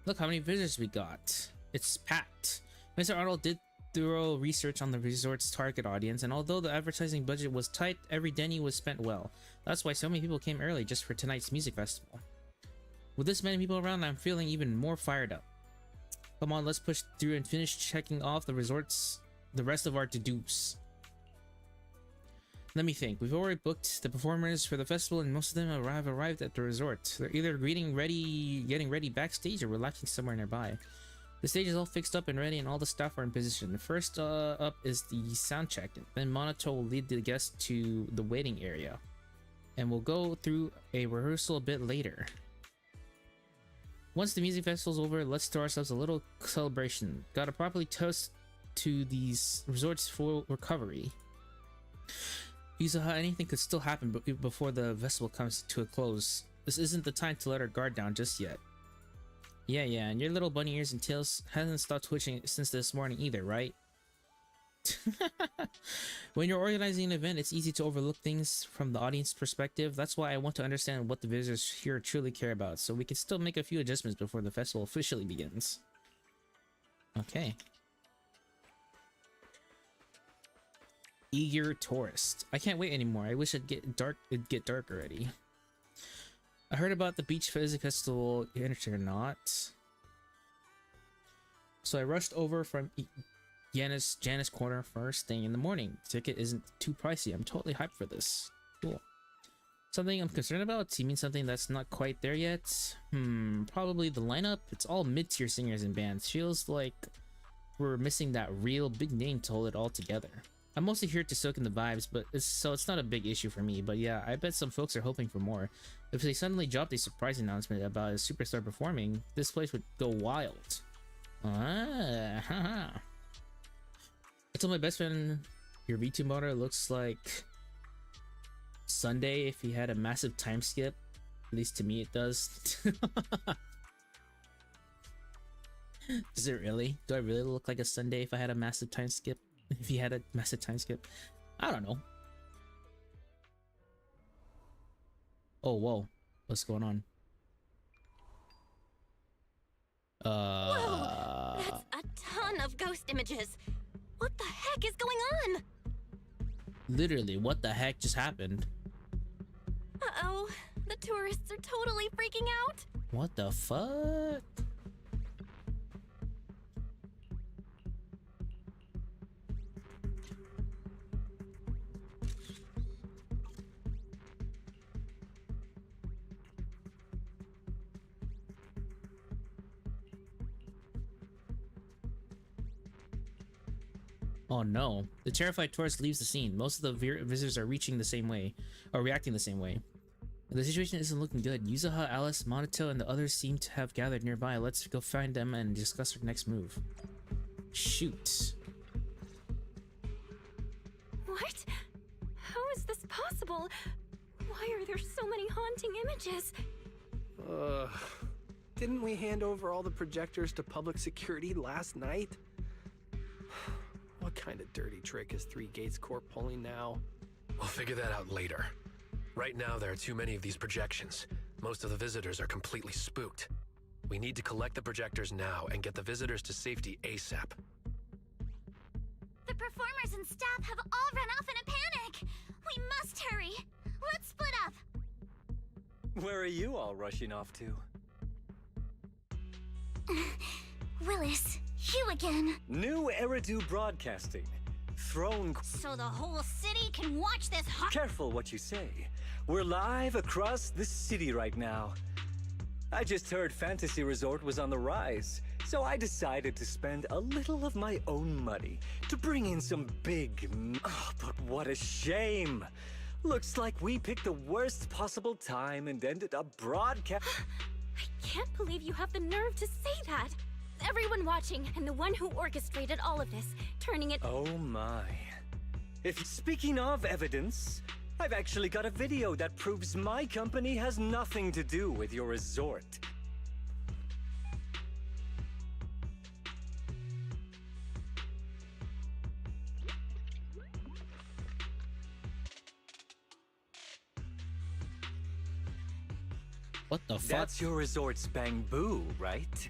Look how many visitors we got. It's packed. Mr. Arnold did thorough research on the resort's target audience, and although the advertising budget was tight, every penny was spent well. That's why so many people came early just for tonight's music festival. With this many people around, I'm feeling even more fired up. Come on, let's push through and finish checking off the rest of our to-dos. Let me think. We've already booked the performers for the festival, and most of them have arrived at the resort. They're either getting ready backstage or relaxing somewhere nearby. The stage is all fixed up and ready, and all the staff are in position. First up is the sound check. Then Monato will lead the guests to the waiting area, and we'll go through a rehearsal a bit later. Once the music festival's over, let's throw ourselves a little celebration. Gotta properly toast to these resorts' full recovery. You saw how anything could still happen before the festival comes to a close. This isn't the time to let our guard down just yet. Yeah, and your little bunny ears and tails hasn't stopped twitching since this morning either, right? When you're organizing an event, it's easy to overlook things from the audience perspective. That's why I want to understand what the visitors here truly care about, so we can still make a few adjustments before the festival officially begins. Okay. Eager tourist. I can't wait anymore. I wish it'd get dark already. I heard about the beach music festival, interested or not. So I rushed over from Janice Corner first thing in the morning. The ticket isn't too pricey. I'm totally hyped for this. Cool. Something I'm concerned about? You mean something that's not quite there yet? Probably the lineup. It's all mid-tier singers and bands. Feels like we're missing that real big name to hold it all together. I'm mostly here to soak in the vibes, but it's not a big issue for me. But yeah, I bet some folks are hoping for more. If they suddenly dropped a surprise announcement about a superstar performing, this place would go wild. I told my best friend your VTuber looks like Sunday if he had a massive time skip. At least to me it does. Does it really? Do I really look like a Sunday if I had a massive time skip? If he had a massive time skip? I don't know. Oh, whoa. What's going on? Whoa! That's a ton of ghost images! What the heck is going on? Literally, what the heck just happened? Uh-oh, the tourists are totally freaking out. What the fuck? Oh no. The terrified tourist leaves the scene. Most of the visitors are reaching the same way, or reacting the same way. The situation isn't looking good. Yuzaha, Alice, Monato, and the others seem to have gathered nearby. Let's go find them and discuss our next move. Shoot. What? How is this possible? Why are there so many haunting images? Didn't we hand over all the projectors to public security last night? What kind of dirty trick is Three Gates Corp pulling now? We'll figure that out later. Right now, there are too many of these projections. Most of the visitors are completely spooked. We need to collect the projectors now and get the visitors to safety ASAP. The performers and staff have all run off in a panic. We must hurry. Let's split up. Where are you all rushing off to? Willis, you again. New Eridu Broadcasting. Throne... So the whole city can watch this Careful what you say. We're live across the city right now. I just heard Fantasy Resort was on the rise, so I decided to spend a little of my own money to bring in some big... Oh, but what a shame! Looks like we picked the worst possible time and ended up broadcast... I can't believe you have the nerve to say that. Everyone watching, and the one who orchestrated all of this, turning it... Oh my. Speaking of evidence, I've actually got a video that proves my company has nothing to do with your resort. What the fuck? That's your resort's bamboo, right?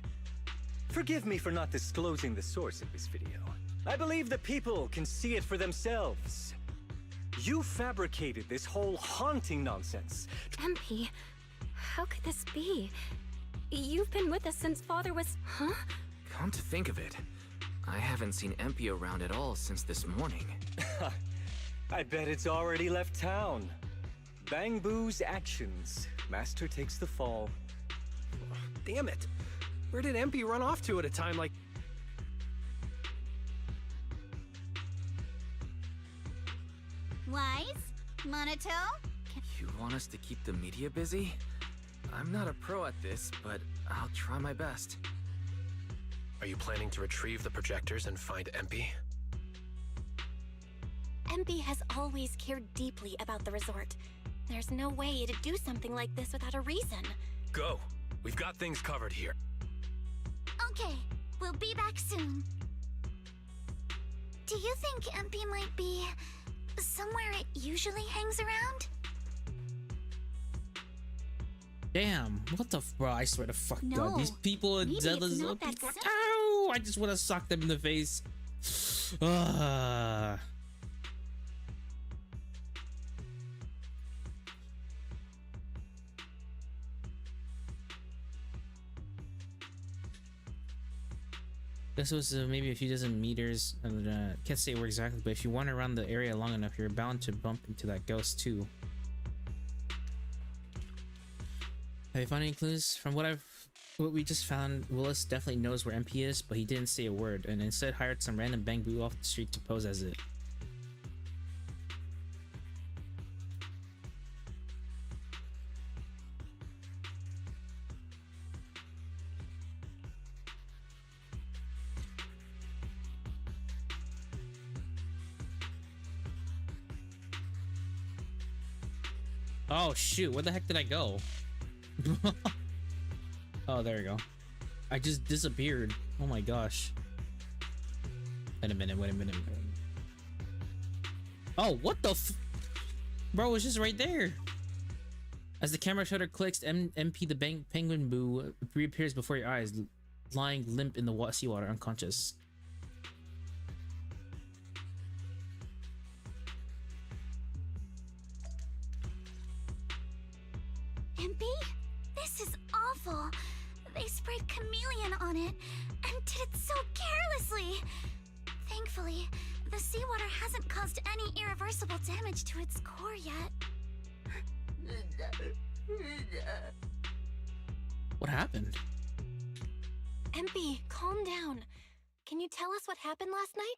Forgive me for not disclosing the source of this video. I believe the people can see it for themselves. You fabricated this whole haunting nonsense. MP, how could this be? You've been with us since Father was... Huh? Come to think of it, I haven't seen MP around at all since this morning. I bet it's already left town. Bangbu's actions. Master takes the fall. Damn it! Where did MP run off to at a time like... Wise? Monato? You want us to keep the media busy? I'm not a pro at this, but I'll try my best. Are you planning to retrieve the projectors and find MP? MP has always cared deeply about the resort. There's no way to do something like this without a reason. Go! We've got things covered here. Okay, we'll be back soon. Do you think MP might be somewhere it usually hangs around? Damn, what the bro, I swear to fuck No, God. These people in maybe ZENLESS it's are not that people. simple. Ow! I just want to sock them in the face. Ah. This was maybe a few dozen meters. Can't say where exactly, but if you wander around the area long enough, you're bound to bump into that ghost too. Have you found any clues? From what we just found, Willis definitely knows where MP is, but he didn't say a word, and instead hired some random bangbu off the street to pose as it. Oh shoot, where the heck did I go? Oh, there you go. I just disappeared. Oh my gosh. Wait a minute. Oh, what the f- Bro, it's just right there. As the camera shutter clicks, MP the penguin boo reappears before your eyes, lying limp in the seawater, unconscious. sprayed chameleon on it, and did it so carelessly. Thankfully, the seawater hasn't caused any irreversible damage to its core yet. What happened? MP, calm down. Can you tell us what happened last night?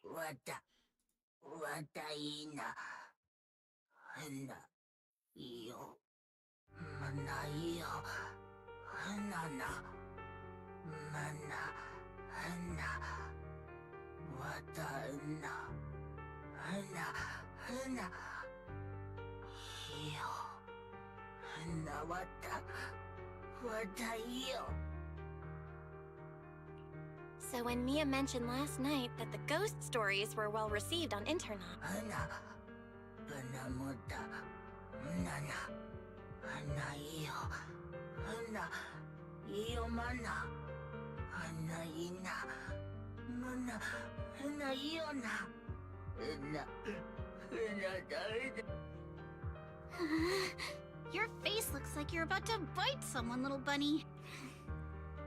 So when Mia mentioned last night that the ghost stories were well received on internet, Your face looks like you're about to bite someone, little bunny.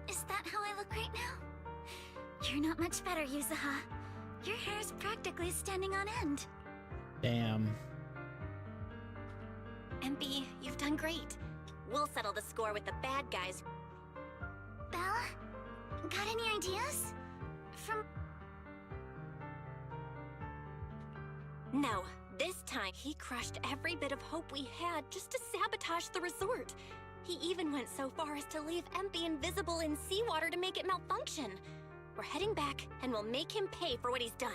Is that how I look right now? You're not much better, Yuzuha. Your hair's practically standing on end. Damn. MP, you've done great. We'll settle the score with the bad guys. Belle? Got any ideas? No, this time he crushed every bit of hope we had just to sabotage the resort. He even went so far as to leave MP invisible in seawater to make it malfunction. We're heading back, and we'll make him pay for what he's done.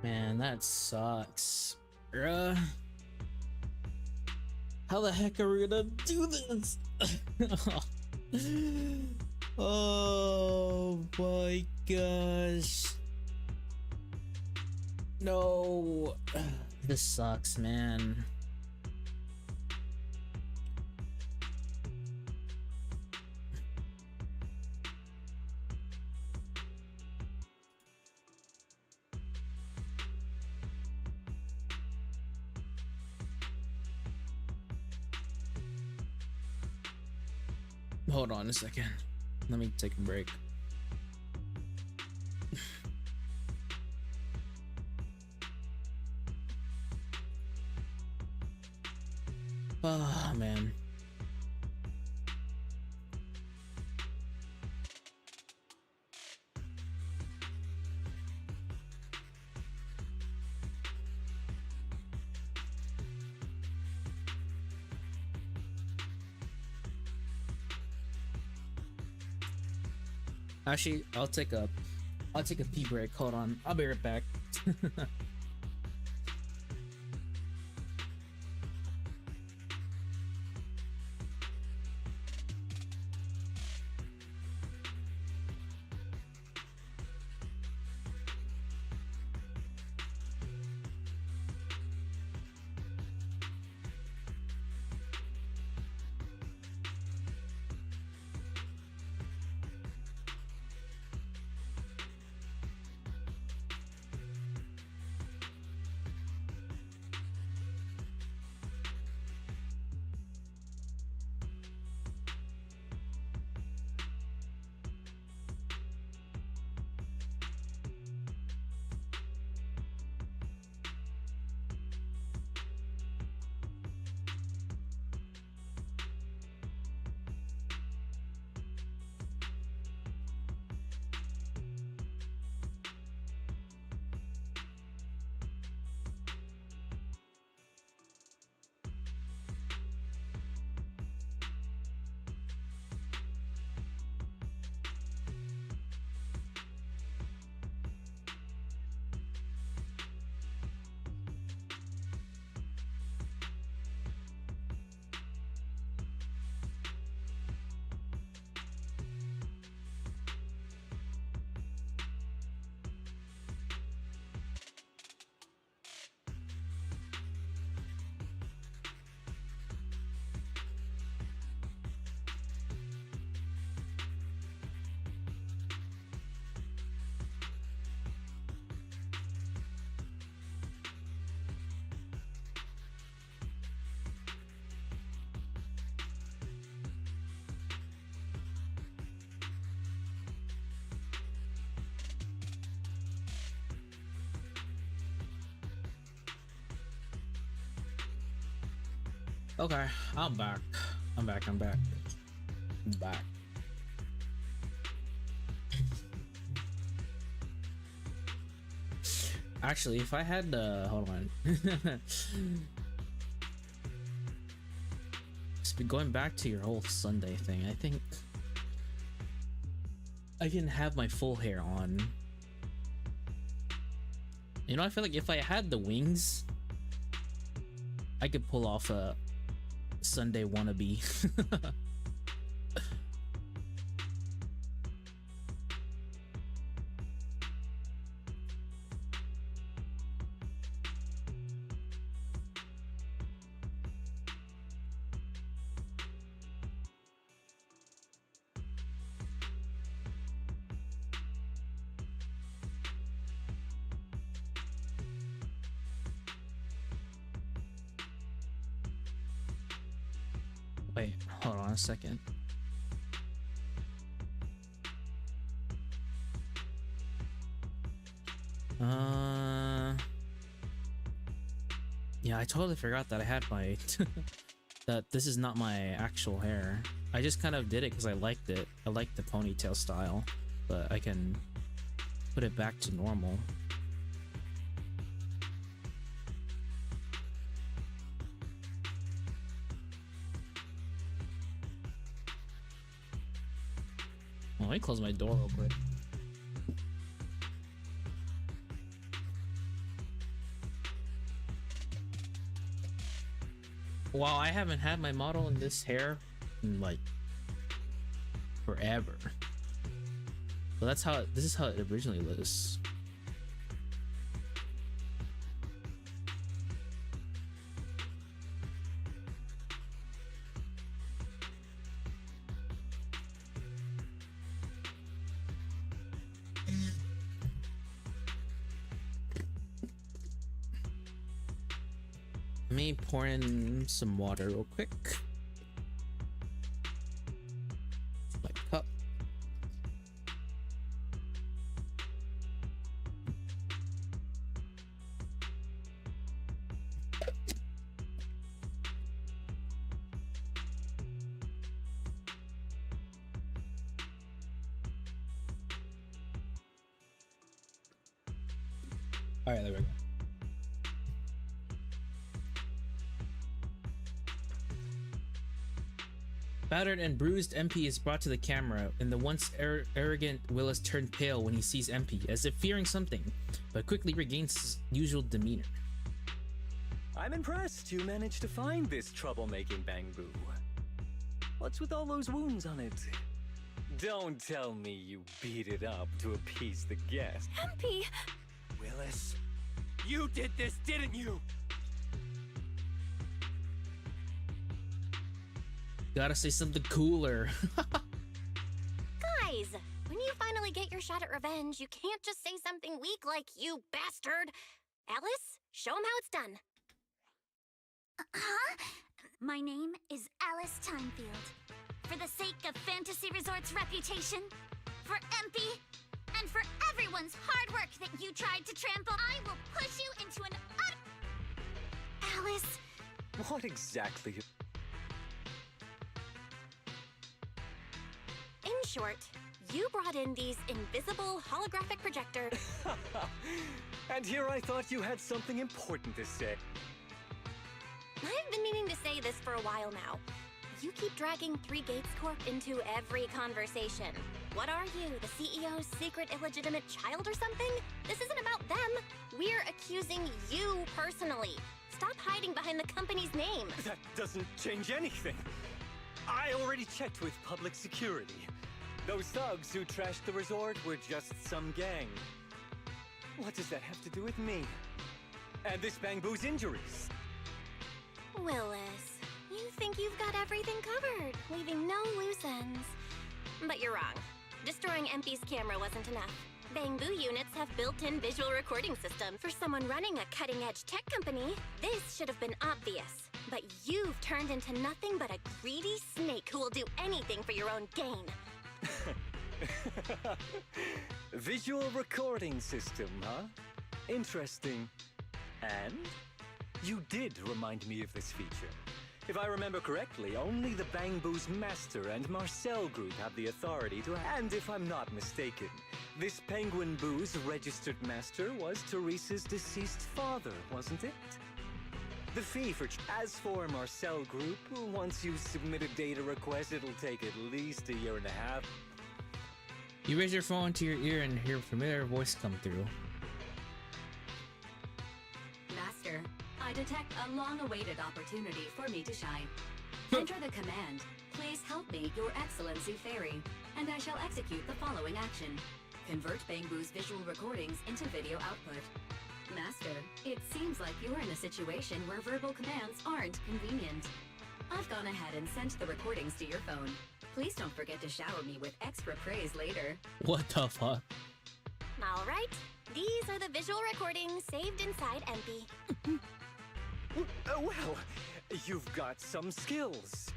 Man, that sucks. Bruh. How the heck are we gonna do this? Oh my gosh. No. This sucks, man. Hold on a second. Let me take a break. Oh, man. Actually, I'll take a pee break. Hold on. I'll be right back. Okay, I'm back. I'm back. I'm back. I'm back. Actually, if I had hold on. Just be going back to your whole Sunday thing. I think I can have my full hair on. You know, I feel like if I had the wings, I could pull off a Sunday wannabe. Wait, hold on a second. Yeah, I totally forgot that I had my that this is not my actual hair. I just kind of did it because I liked it. I liked the ponytail style, but I can put it back to normal. Well, let me close my door real quick. Wow, I haven't had my model in this hair in like forever. So that's how this is how it originally was. Let me pour in some water real quick. My cup. All right, there we go. Battered and bruised MP is brought to the camera, and the once arrogant Willis turned pale when he sees MP, as if fearing something, but quickly regains his usual demeanor. I'm impressed you managed to find this troublemaking Bangbu. What's with all those wounds on it? Don't tell me you beat it up to appease the guest. MP! Willis, you did this, didn't you? Gotta say something cooler. Guys, when you finally get your shot at revenge, you can't just say something weak like, "You bastard." Alice, show him how it's done. Huh? My name is Alice Timefield. For the sake of Fantasy Resort's reputation, for MP, and for everyone's hard work that you tried to trample, I will push you into an Alice! What exactly? In short, you brought in these invisible holographic projector. And here I thought you had something important to say. I've been meaning to say this for a while now. You keep dragging Three Gates Corp into every conversation. What are you, the CEO's secret illegitimate child or something? This isn't about them. We're accusing you personally. Stop hiding behind the company's name. That doesn't change anything. I already checked with public security. Those thugs who trashed the resort were just some gang. What does that have to do with me? And this Bangbu's injuries? Willis, you think you've got everything covered, leaving no loose ends. But you're wrong. Destroying MP's camera wasn't enough. Bangbu units have built-in visual recording system. For someone running a cutting-edge tech company, this should have been obvious. But you've turned into nothing but a greedy snake who will do anything for your own gain. Visual recording system, huh? Interesting. And? You did remind me of this feature. If I remember correctly, only the Bangbu's master and Marcel group have the authority to... And if I'm not mistaken, this Penguin Boo's registered master was Teresa's deceased father, wasn't it? The fee for... As for Marcel group, once you submit a data request, it'll take at least 1.5 years. You raise your phone to your ear and hear a familiar voice come through. Master, I detect a long-awaited opportunity for me to shine. Enter the command, "Please help me, Your Excellency Fairy," and I shall execute the following action. Convert Bangbu's visual recordings into video output. Master, it seems like you're in a situation where verbal commands aren't convenient. I've gone ahead and sent the recordings to your phone. Please don't forget to shower me with extra praise later. What the fuck? Alright, these are the visual recordings saved inside MP. Well, you've got some skills.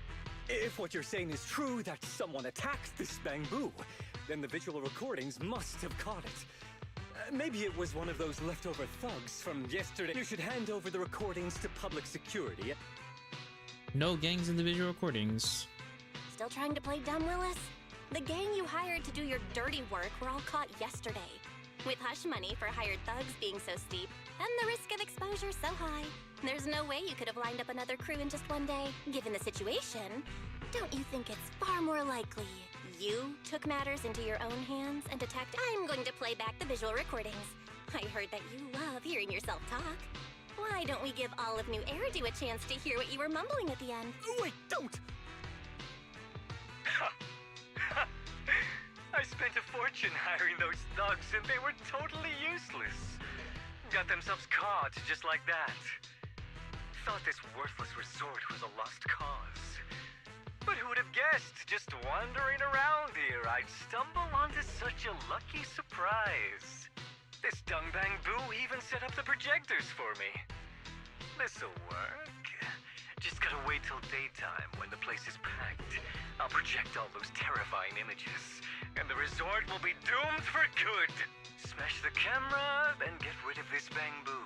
If what you're saying is true, that someone attacked this Bangbu, then the visual recordings must have caught it. Maybe it was one of those leftover thugs from yesterday. You should hand over the recordings to public security. No gangs in the visual recordings. Still trying to play dumb, Willis? The gang you hired to do your dirty work were all caught yesterday. With hush money for hired thugs being so steep, and the risk of exposure so high, there's no way you could have lined up another crew in just one day. Given the situation, don't you think it's far more likely you took matters into your own hands and attacked? I'm going to play back the visual recordings. I heard that you love hearing yourself talk. Why don't we give all of New Eridu a chance to hear what you were mumbling at the end? Wait, don't! I spent a fortune hiring those thugs and they were totally useless. Got themselves caught just like that. Thought this worthless resort was a lost cause. But who would have guessed, just wandering around here, I'd stumble onto such a lucky surprise. This Dung Bangbu even set up the projectors for me. This'll work. Just gotta wait till daytime when the place is packed. I'll project all those terrifying images, and the resort will be doomed for good. Smash the camera, then get rid of this Bangbu.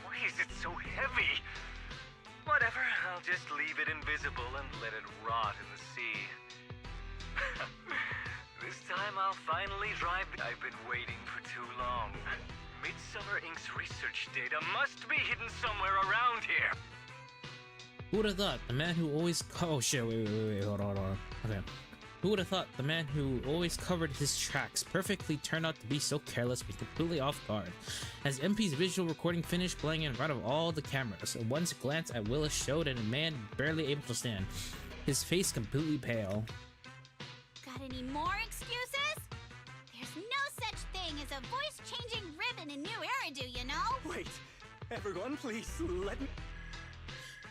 Why is it so heavy? Whatever, I'll just leave it invisible and let it rot in the sea. This time I'll finally drive. I've been waiting for too long. Midsummer Inc.'s research data must be hidden somewhere around here. Who would have thought the man who always... Oh shit, wait, hold on. Okay. Who would have thought the man who always covered his tracks perfectly turned out to be so careless and completely off guard? As MP's visual recording finished playing in front of all the cameras, one glance at Willis showed a man barely able to stand, his face completely pale. Got any more excuses? There's no such thing as a voice-changing ribbon in New Eridu, you know? Wait, everyone, please let me...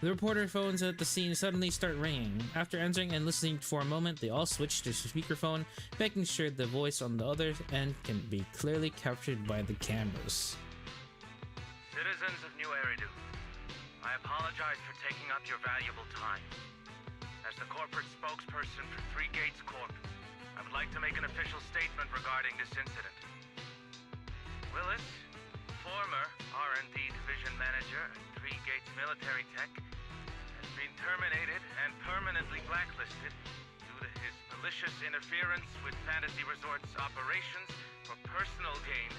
The reporter phones at the scene suddenly start ringing. After answering and listening for a moment, they all switch to speakerphone, making sure the voice on the other end can be clearly captured by the cameras. Citizens of New Eridu, I apologize for taking up your valuable time. As the corporate spokesperson for Three Gates Corp, I would like to make an official statement regarding this incident. Willis, former R&D division manager at Three Gates Military Tech, has been terminated and permanently blacklisted due to his malicious interference with Fantasy Resort's operations for personal gain,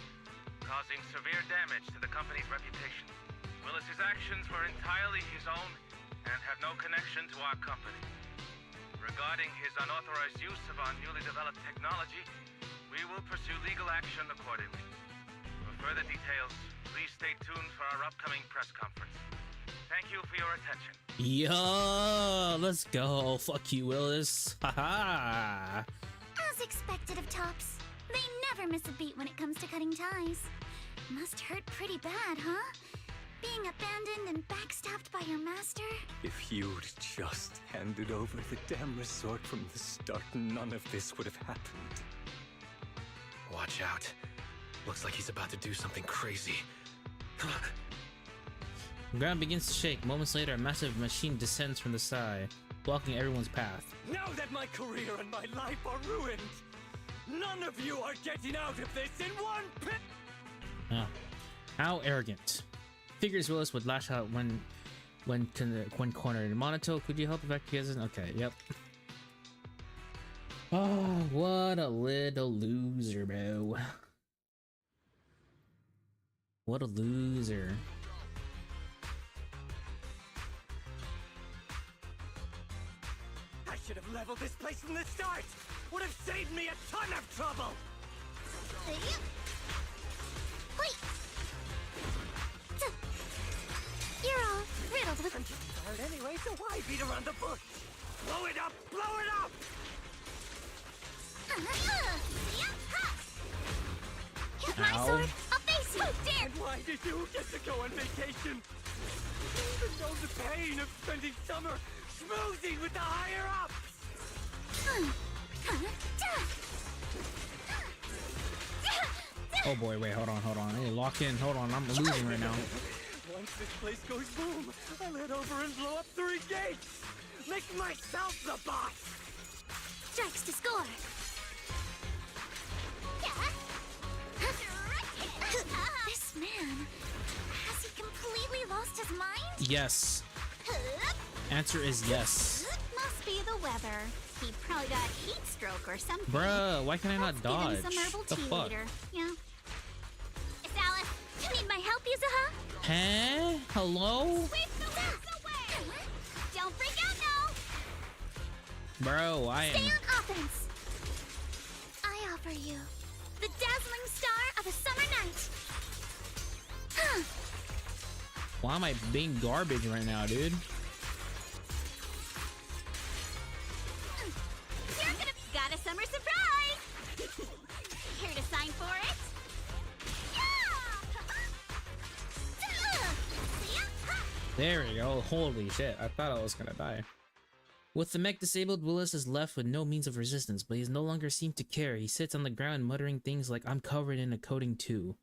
causing severe damage to the company's reputation. Willis's actions were entirely his own and have no connection to our company. Regarding his unauthorized use of our newly developed technology, we will pursue legal action accordingly. For further details, please stay tuned for our upcoming press conference. Thank you for your attention. Yo, let's go. Fuck you, Willis. Haha. As expected of Tops, they never miss a beat when it comes to cutting ties. Must hurt pretty bad, huh? Being abandoned and backstabbed by your master? If you'd just handed over the damn resort from the start, none of this would have happened. Watch out. Looks like he's about to do something crazy. The ground begins to shake. Moments later, a massive machine descends from the sky, blocking everyone's path. Now that my career and my life are ruined, none of you are getting out of this in one pit! Oh. How arrogant. Figures Willis would lash out when when cornered. Monato, could you help evacuate us? Okay, yep. Oh, what a little loser, bro. What a loser. I should have leveled this place from the start! Would have saved me a ton of trouble! Wait! You're all riddled with... I'm just tired anyway, so why beat around the bush? Blow it up! Blow it up! Hit my Ow. sword! I'll face you! Dare! And why did you get to go on vacation? Even know the pain of spending summer schmoozing with the higher-ups! Oh boy, wait, hold on. Hey, lock in, hold on, I'm losing right now. Once this place goes boom, I'll head over and blow up 3 gates! Make myself the boss! Strikes to score! This man, has he completely lost his mind? Yes. Answer is yes. Must be the weather. He probably got heat stroke or something. Bruh, why can I not dodge? Give him some herbal The tea fuck? later. Yeah. It's Alice. You need my help, Yuzuha? Huh? Hello? Sweep the wings away! Don't freak out now! Bro, I Stay am... on offense! I offer you the dazzling star of a summer night. Why am I being garbage right now, dude? You're gonna... Got a summer surprise! Here to sign for it? There we go. Holy shit, I thought I was gonna die. With the mech disabled, Willis is left with no means of resistance, but he no longer seems to care. He sits on the ground muttering things like, I'm covered in a coating too.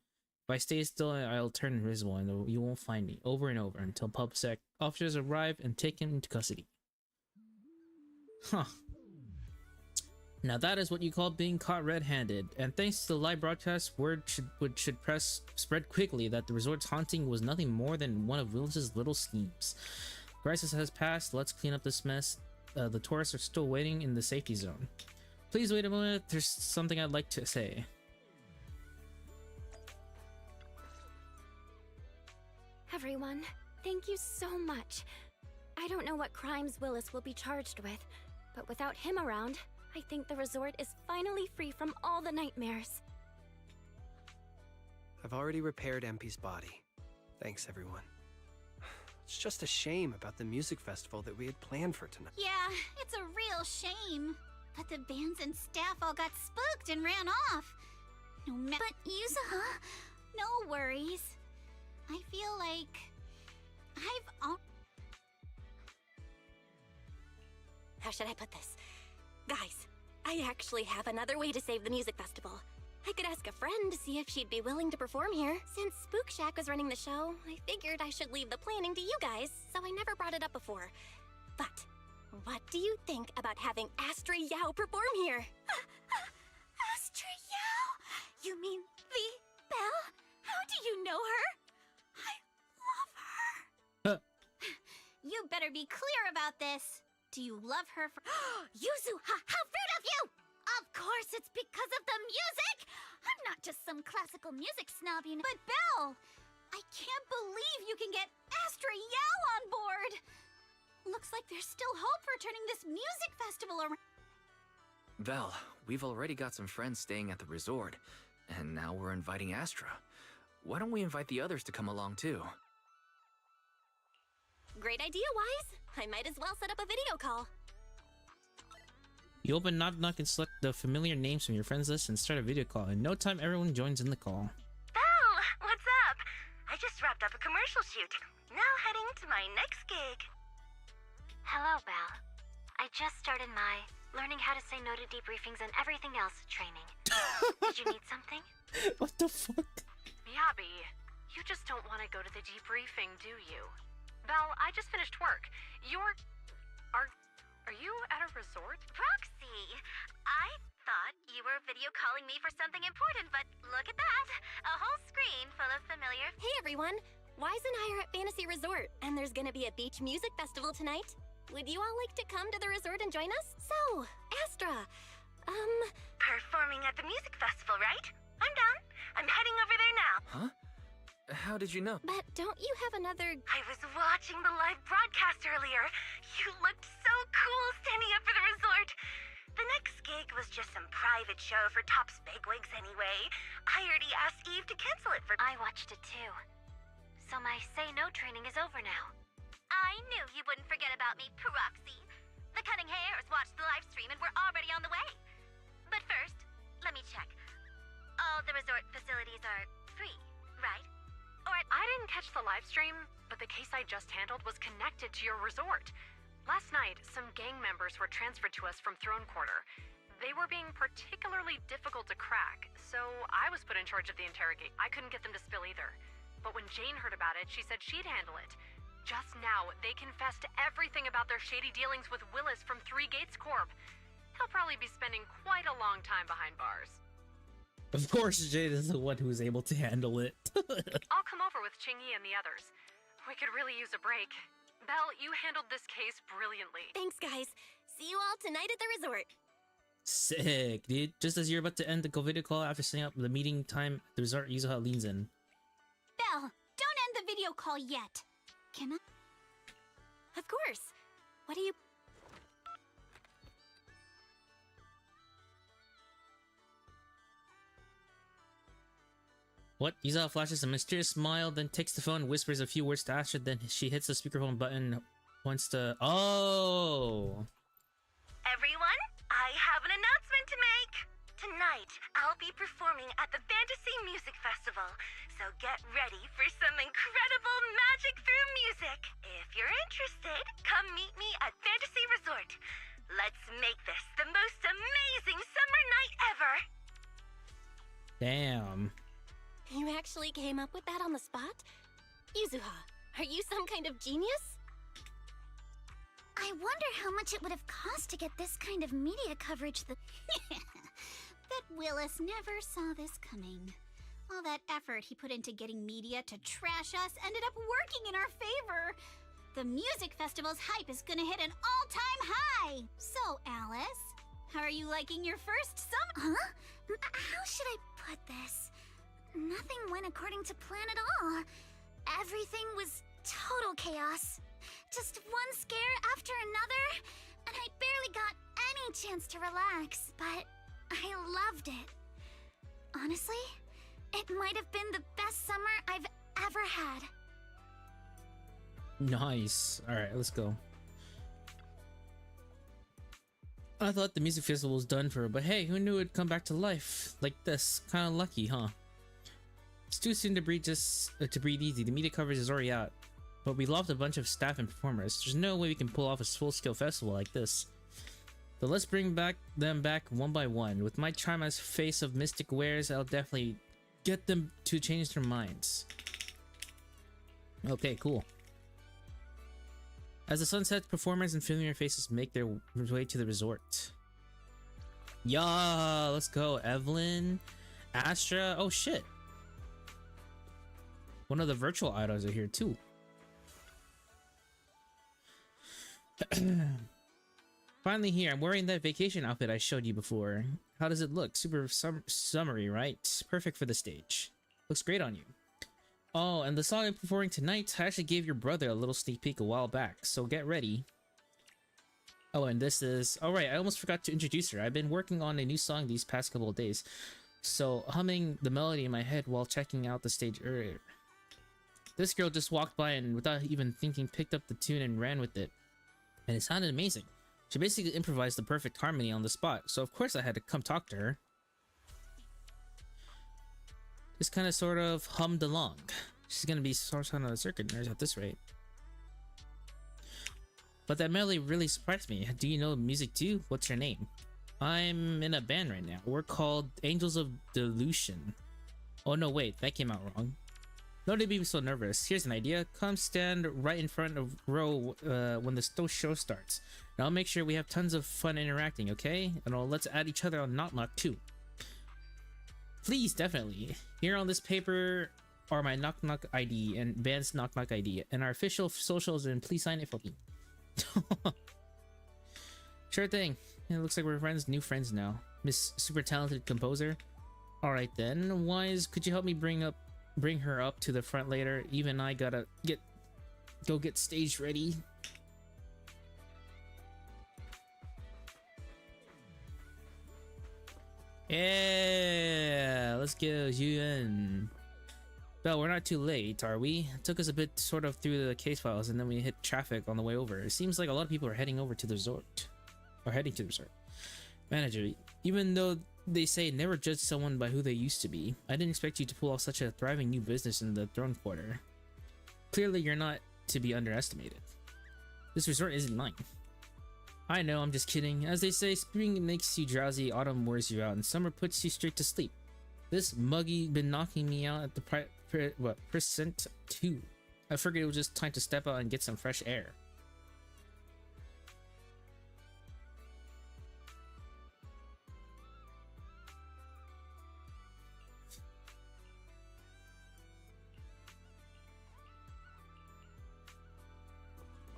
If I stay still, I'll turn invisible and you won't find me, over and over, until PubSec officers arrive and take him into custody. Huh. Now that is what you call being caught red-handed, and thanks to the live broadcast, word should spread quickly that the resort's haunting was nothing more than one of Willis's little schemes. Crisis has passed, let's clean up this mess. The tourists are still waiting in the safety zone. Please wait a moment, there's something I'd like to say. Everyone, thank you so much. I don't know what crimes Willis will be charged with, but without him around, I think the resort is finally free from all the nightmares. I've already repaired MP's body. Thanks, everyone. It's just a shame about the music festival that we had planned for tonight. Yeah, it's a real shame. But the bands and staff all got spooked and ran off. But Yuzuha, no worries. I feel like How should I put this? Guys, I actually have another way to save the music festival. I could ask a friend to see if she'd be willing to perform here. Since Spook Shack was running the show, I figured I should leave the planning to you guys, so I never brought it up before. But what do you think about having Astra Yao perform here? Astra Yao? You mean the Belle? How do you know her? I love her. You better be clear about this. Do you love her for— Yuzuha, how rude of you! Of course it's because of the music! I'm not just some classical music snob, you know. But Belle, I can't believe you can get Astra Yao on board! Looks like there's still hope for turning this music festival around. Val, we've already got some friends staying at the resort, and now we're inviting Astra. Why don't we invite the others to come along too? Great idea, Wise. I might as well set up a video call. You open Knock Knock and select the familiar names from your friends list and start a video call. In no time, everyone joins in the call. Belle, what's up? I just wrapped up a commercial shoot. Now heading to my next gig. Hello, Belle. I just started my learning how to say no to debriefings and everything else training. Did you need something? What the fuck? Yabi, you just don't want to go to the debriefing, do you? Belle, I just finished work. Are you at a resort? Proxy, I thought you were video calling me for something important, but look at that. A whole screen full of familiar... Hey everyone! Wise and I are at Fantasy Resort, and there's gonna be a beach music festival tonight. Would you all like to come to the resort and join us? So, Astra, Performing at the music festival, right? I'm down. I'm heading over there now. Huh? How did you know? But don't you have another... I was watching the live broadcast earlier. You looked so cool standing up for the resort. The next gig was just some private show for Top's bigwigs anyway. I already asked Eve to cancel it for... I watched it too. So my say no training is over now. I knew you wouldn't forget about me, Proxy. The Cunning Hares watched the live stream and we're already on the way. But first, let me check. All the resort facilities are free, right? Or I didn't catch the live stream, but the case I just handled was connected to your resort. Last night, some gang members were transferred to us from Throne Quarter. They were being particularly difficult to crack, so I was put in charge of the interrogate. I couldn't get them to spill either. But when Jane heard about it, she said she'd handle it. Just now, they confessed everything about their shady dealings with Willis from Three Gates Corp. He'll probably be spending quite a long time behind bars. Of course, Jade is the one who was able to handle it. I'll come over with Qingyi and the others. We could really use a break. Belle, you handled this case brilliantly. Thanks, guys. See you all tonight at the resort. Sick, dude. Just as you're about to end the video call after setting up the meeting time, the resort Yuzuha leans in. Belle, don't end the video call yet. Can I? Of course. What do you... What? Yuzuha flashes a mysterious smile, then takes the phone, whispers a few words to Astra, then she hits the speakerphone button once to... Oh! Everyone, I have an announcement to make. Tonight, I'll be performing at the Fantasy Music Festival, so get ready for some incredible magic through music. If you're interested, come meet me at Fantasy Resort. Let's make this the most amazing summer night ever. Damn. You actually came up with that on the spot? Yuzuha, are you some kind of genius? I wonder how much it would have cost to get this kind of media coverage that... that Willis never saw this coming. All that effort he put into getting media to trash us ended up working in our favor. The music festival's hype is gonna hit an all-time high. So, Alice, how are you liking your first summer? Huh? How should I put this? Nothing went according to plan at all. Everything was total chaos. Just one scare after another, and I barely got any chance to relax, but I loved it. Honestly, it might have been the best summer I've ever had. Nice. Alright, let's go. I thought the music festival was done for, but hey, who knew it'd come back to life like this? Kinda lucky, huh? It's too soon to breathe easy. The media coverage is already out. But we lost a bunch of staff and performers. There's no way we can pull off a full-scale festival like this. So let's bring them back one by one. With my charm as face of mystic wares, I'll definitely get them to change their minds. Okay, cool. As the sun sets, performers and familiar faces make their way to the resort. Yeah, let's go. Evelyn, Astra. Oh shit. One of the virtual idols are here too. Finally here. I'm wearing that vacation outfit I showed you before. How does it look? Super summery, right? Perfect for the stage. Looks great on you. Oh, and the song I'm performing tonight, I actually gave your brother a little sneak peek a while back, so get ready. Oh, and this is... Alright, I almost forgot to introduce her. I've been working on a new song these past couple of days, so humming the melody in my head while checking out the stage earlier. This girl just walked by and without even thinking picked up the tune and ran with it. And it sounded amazing. She basically improvised the perfect harmony on the spot, so of course I had to come talk to her. Just kind of sort of hummed along. She's gonna be sort of a circuit nurse at this rate. But that melody really surprised me. Do you know music too? What's your name? I'm in a band right now. We're called Angels of Delusion. Oh no, wait, that came out wrong. No need to be so nervous. Here's an idea. Come stand right in front of row when the show starts. And I'll make sure we have tons of fun interacting, okay? And let's add each other on Knock Knock too. Please, definitely. Here on this paper are my knock knock ID and Van's knock knock ID, and our official socials, and please sign it for me. Sure thing. It looks like we're new friends now. Miss Super Talented Composer. Alright then, Wise, could you help me bring her up to the front later? Even I gotta go get stage ready. Yeah, let's go, Yuan. Belle, we're not too late, are we? It took us a bit sort of through the case files, and then we hit traffic on the way over. It seems like a lot of people are heading to the resort. Manager, even though they say never judge someone by who they used to be, I didn't expect you to pull off such a thriving new business in the Throne Quarter. Clearly, you're not to be underestimated. This resort isn't mine. I know, I'm just kidding. As they say, spring makes you drowsy, autumn wears you out, and summer puts you straight to sleep. This muggy been knocking me out at the percent 2. I figured it was just time to step out and get some fresh air.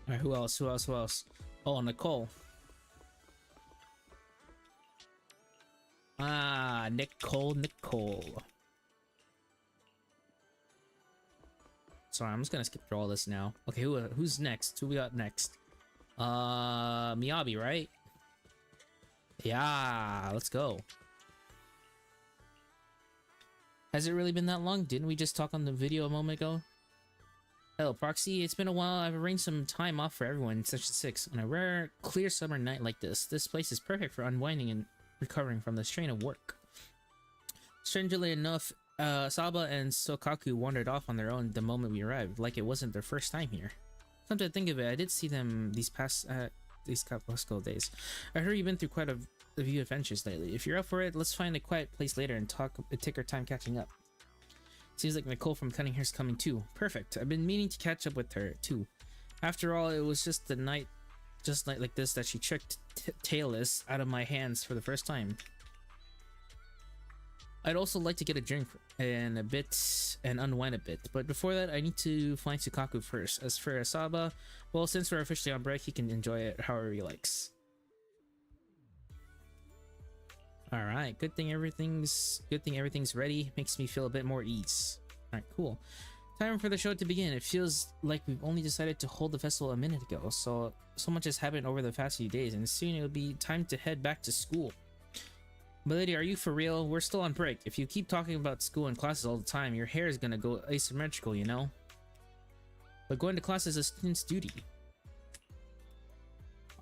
Alright, who else? Oh, Nicole. Ah, Nicole. Sorry, I'm just gonna skip through all this now. Okay, who's next? Who we got next? Miyabi, right? Yeah, let's go. Has it really been that long? Didn't we just talk on the video a moment ago? Hello, Proxy. It's been a while. I've arranged some time off for everyone in Section 6. On a rare, clear summer night like this place is perfect for unwinding and recovering from the strain of work. Strangely enough, Saba and Sokaku wandered off on their own the moment we arrived, like it wasn't their first time here. Come to think of it, I did see them these couple of days. I heard you've been through quite a few adventures lately. If you're up for it, let's find a quiet place later and take our time catching up. Seems like Nicole from Cutting Hair's coming too. Perfect. I've been meaning to catch up with her too. After all, it was just the night like this that she tricked Tailless out of my hands for the first time. I'd also like to get a drink and unwind a bit, but before that I need to find Sukaku first. As for Asaba, well, since we're officially on break, he can enjoy it however he likes. Alright, good thing everything's ready. Makes me feel a bit more ease. Alright, cool. Time for the show to begin. It feels like we've only decided to hold the festival a minute ago, so much has happened over the past few days, and soon it'll be time to head back to school. But lady, are you for real? We're still on break. If you keep talking about school and classes all the time, your hair is gonna go asymmetrical, you know? But going to class is a student's duty.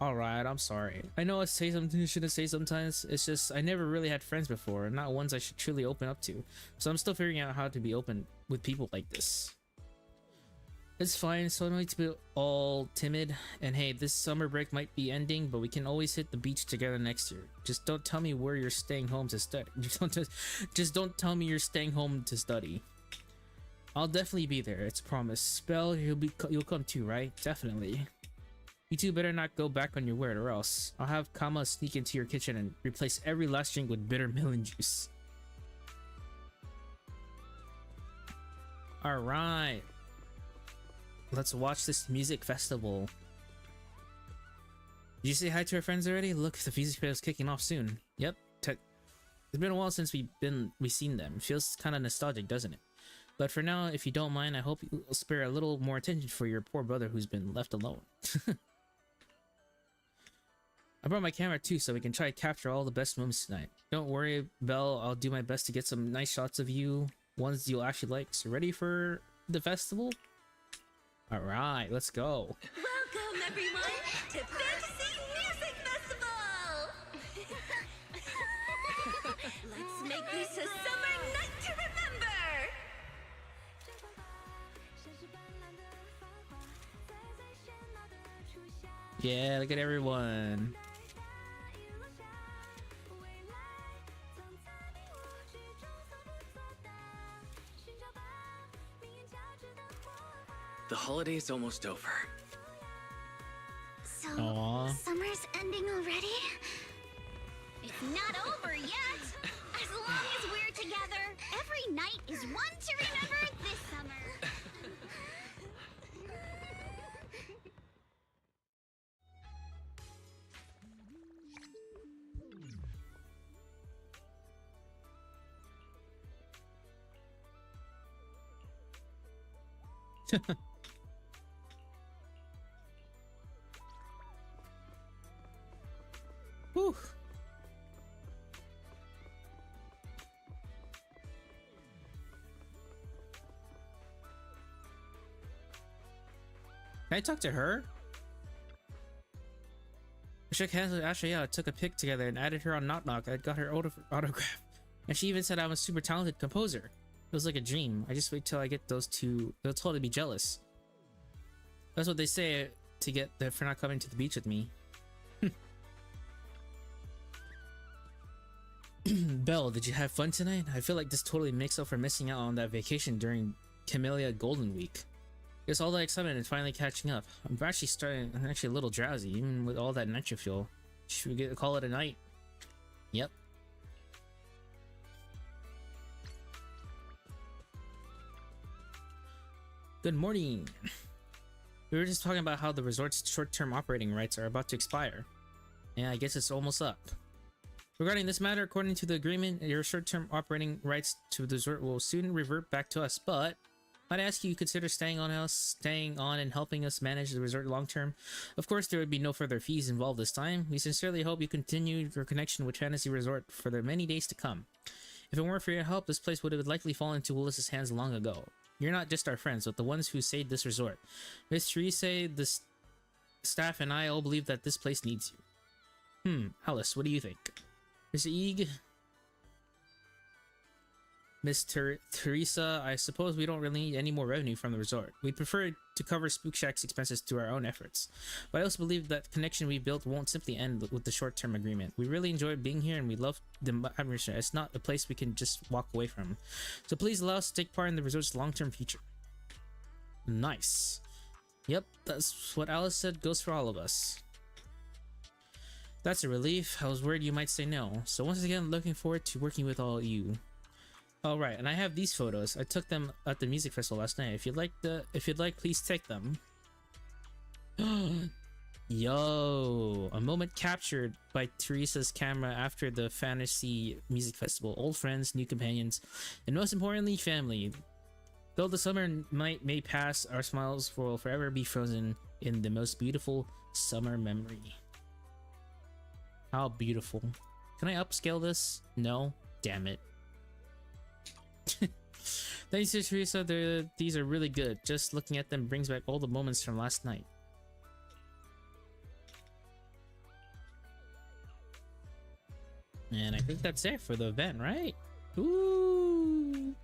Alright, I'm sorry. I know I say something I shouldn't say sometimes. It's just I never really had friends before, and not ones I should truly open up to. So I'm still figuring out how to be open with people like this. It's fine, so I don't need to be all timid. And hey, this summer break might be ending, but we can always hit the beach together next year. Just don't tell me where you're staying home to study. Just don't tell me you're staying home to study. I'll definitely be there, it's a promise. Spell, you'll come too, right? Definitely. You two better not go back on your word, or else I'll have Kama sneak into your kitchen and replace every last drink with bitter melon juice. Alright. Let's watch this music festival. Did you say hi to our friends already? Look, the music festival's kicking off soon. Yep. It's been a while since we've seen them. Feels kind of nostalgic, doesn't it? But for now, if you don't mind, I hope you'll spare a little more attention for your poor brother who's been left alone. I brought my camera too, so we can try to capture all the best moments tonight. Don't worry, Belle, I'll do my best to get some nice shots of you, ones you'll actually like. So ready for the festival? Alright, let's go. Welcome, everyone, to Fantasy Music Festival! Let's make this a summer night to remember! Yeah, look at everyone. The holiday's almost over. So, Aww. summer's ending already? It's not over yet! As long as we're together, every night is one to remember this Whew. Can I talk to her? I shook hands with Ashley, took a pic together and added her on Knock Knock. I got her autograph. And she even said I'm a super talented composer. It was like a dream. I just wait till I get those two. They'll totally be jealous. That's what they say to get that for not coming to the beach with me. Belle, did you have fun tonight? I feel like this totally makes up for missing out on that vacation during Camellia Golden Week. It's all that excitement and finally catching up. I'm actually a little drowsy, even with all that nitro fuel. Should we call it a night? Yep. Good morning. We were just talking about how the resort's short-term operating rights are about to expire. And I guess it's almost up. Regarding this matter, according to the agreement, your short-term operating rights to the resort will soon revert back to us, but I'd ask you consider staying on and helping us manage the resort long-term. Of course, there would be no further fees involved this time. We sincerely hope you continue your connection with Fantasy Resort for the many days to come. If it weren't for your help, this place would have likely fallen into Willis's hands long ago. You're not just our friends, but the ones who saved this resort. Miss Theresa, the staff, and I all believe that this place needs you. Alice, what do you think? Miss Eeg? Miss Theresa, I suppose we don't really need any more revenue from the resort. We prefer to cover Spook Shack's expenses through our own efforts. But I also believe that connection we built won't simply end with the short-term agreement. We really enjoy being here and we love the atmosphere. It's not a place we can just walk away from. So please allow us to take part in the resort's long-term future. Nice. Yep, that's what Alice said goes for all of us. That's a relief. I was worried you might say no. So once again, looking forward to working with all you. Alright, and I have these photos. I took them at the music festival last night. If you'd like, please take them. Yo, a moment captured by Teresa's camera after the Fantasy Music Festival. Old friends, new companions, and most importantly, family. Though the summer may pass, our smiles will forever be frozen in the most beautiful summer memory. How beautiful. Can I upscale this? No? Damn it. Thanks to Teresa, these are really good. Just looking at them brings back all the moments from last night. And I think that's it for the event, right? Ooh.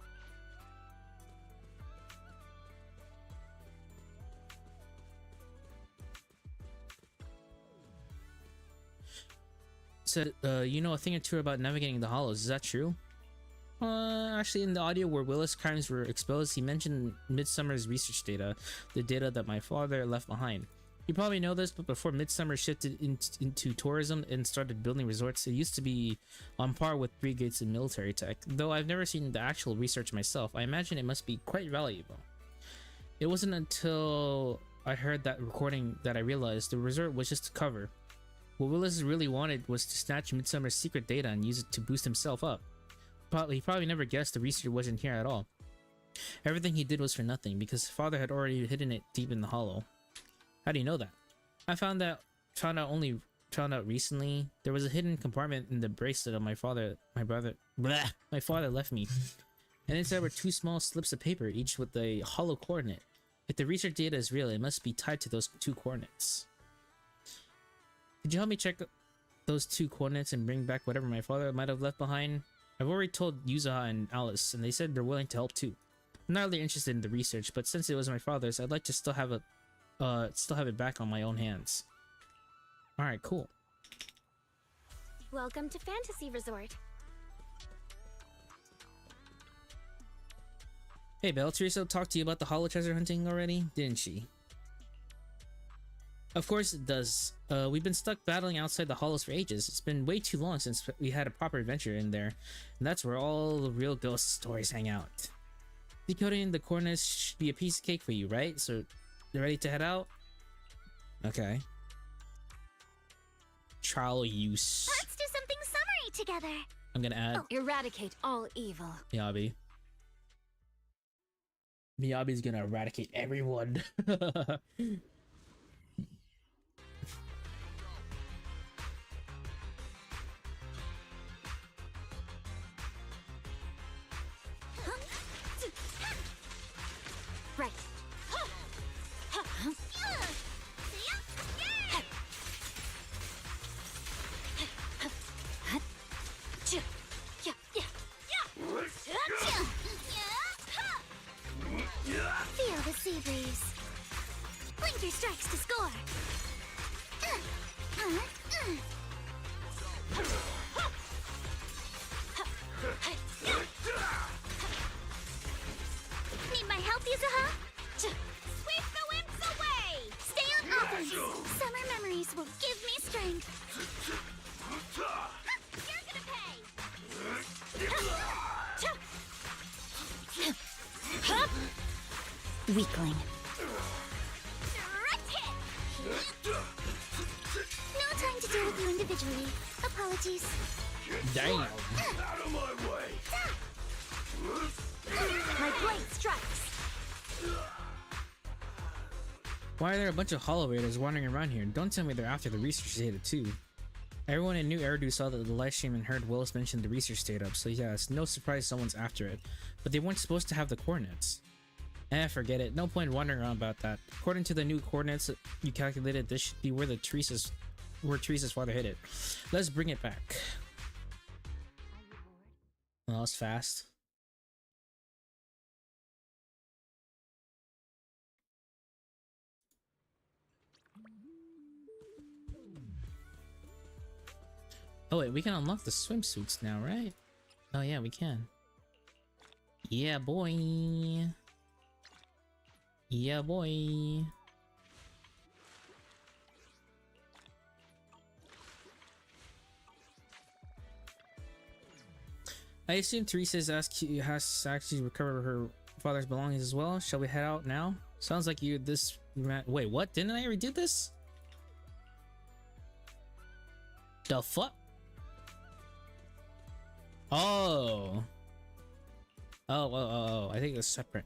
Said, you know a thing or two about navigating the hollows. Is that true? Actually, in the audio where Willis' crimes were exposed, he mentioned Midsummer's research data, the data that my father left behind. You probably know this, but before Midsummer shifted into tourism and started building resorts, it used to be on par with Three Gates in military tech. Though I've never seen the actual research myself, I imagine it must be quite valuable. It wasn't until I heard that recording that I realized the resort was just a cover. What Willis really wanted was to snatch Midsummer's secret data and use it to boost himself up. He probably never guessed the research wasn't here at all. Everything he did was for nothing, because his father had already hidden it deep in the hollow. How do you know that? I found out recently. There was a hidden compartment in the bracelet of my father left me. And inside were two small slips of paper, each with a hollow coordinate. If the research data is real, it must be tied to those two coordinates. Could you help me check those two coordinates and bring back whatever my father might have left behind? I've already told Yuzaha and Alice, and they said they're willing to help too. I'm not really interested in the research, but since it was my father's, I'd like to still have it back on my own hands. Alright, cool. Welcome to Fantasy Resort. Hey Belle, Teresa talked to you about the hollow treasure hunting already, didn't she? Of course it does. We've been stuck battling outside the hollows for ages. It's been way too long since we had a proper adventure in there. And that's where all the real ghost stories hang out. Decoding the coordinates should be a piece of cake for you, right? So, you ready to head out? Okay. Trial use. Let's do something summery together. I'm gonna add... Eradicate all evil. Yabi. Miyabi's gonna eradicate everyone. Right. Feel the sea breeze. Blink your strikes to score. Need my help, Yuzuha? Sweep the wimps away! Stay on offense! Summer memories will give me strength. You're gonna pay! Weakling. Direct hit! No time to deal with you individually. Apologies. Damn. Out of my way! My blade strikes. Why are there a bunch of Hollow Raiders wandering around here? Don't tell me they're after the research data too. Everyone in New Eridu saw that the live stream and heard Willis mention the research data, so yeah, it's no surprise someone's after it. But they weren't supposed to have the coordinates. Forget it. No point wondering around about that. According to the new coordinates you calculated, this should be where Teresa's father hid it. Let's bring it back. Well, that was fast. Oh wait, we can unlock the swimsuits now, right? Oh yeah, we can. Yeah, boy. Yeah, boy. I assume Teresa's has actually recovered her father's belongings as well. Shall we head out now? Sounds like you wait, what? Didn't I already do this? The fuck? Oh. Oh, I think it's separate.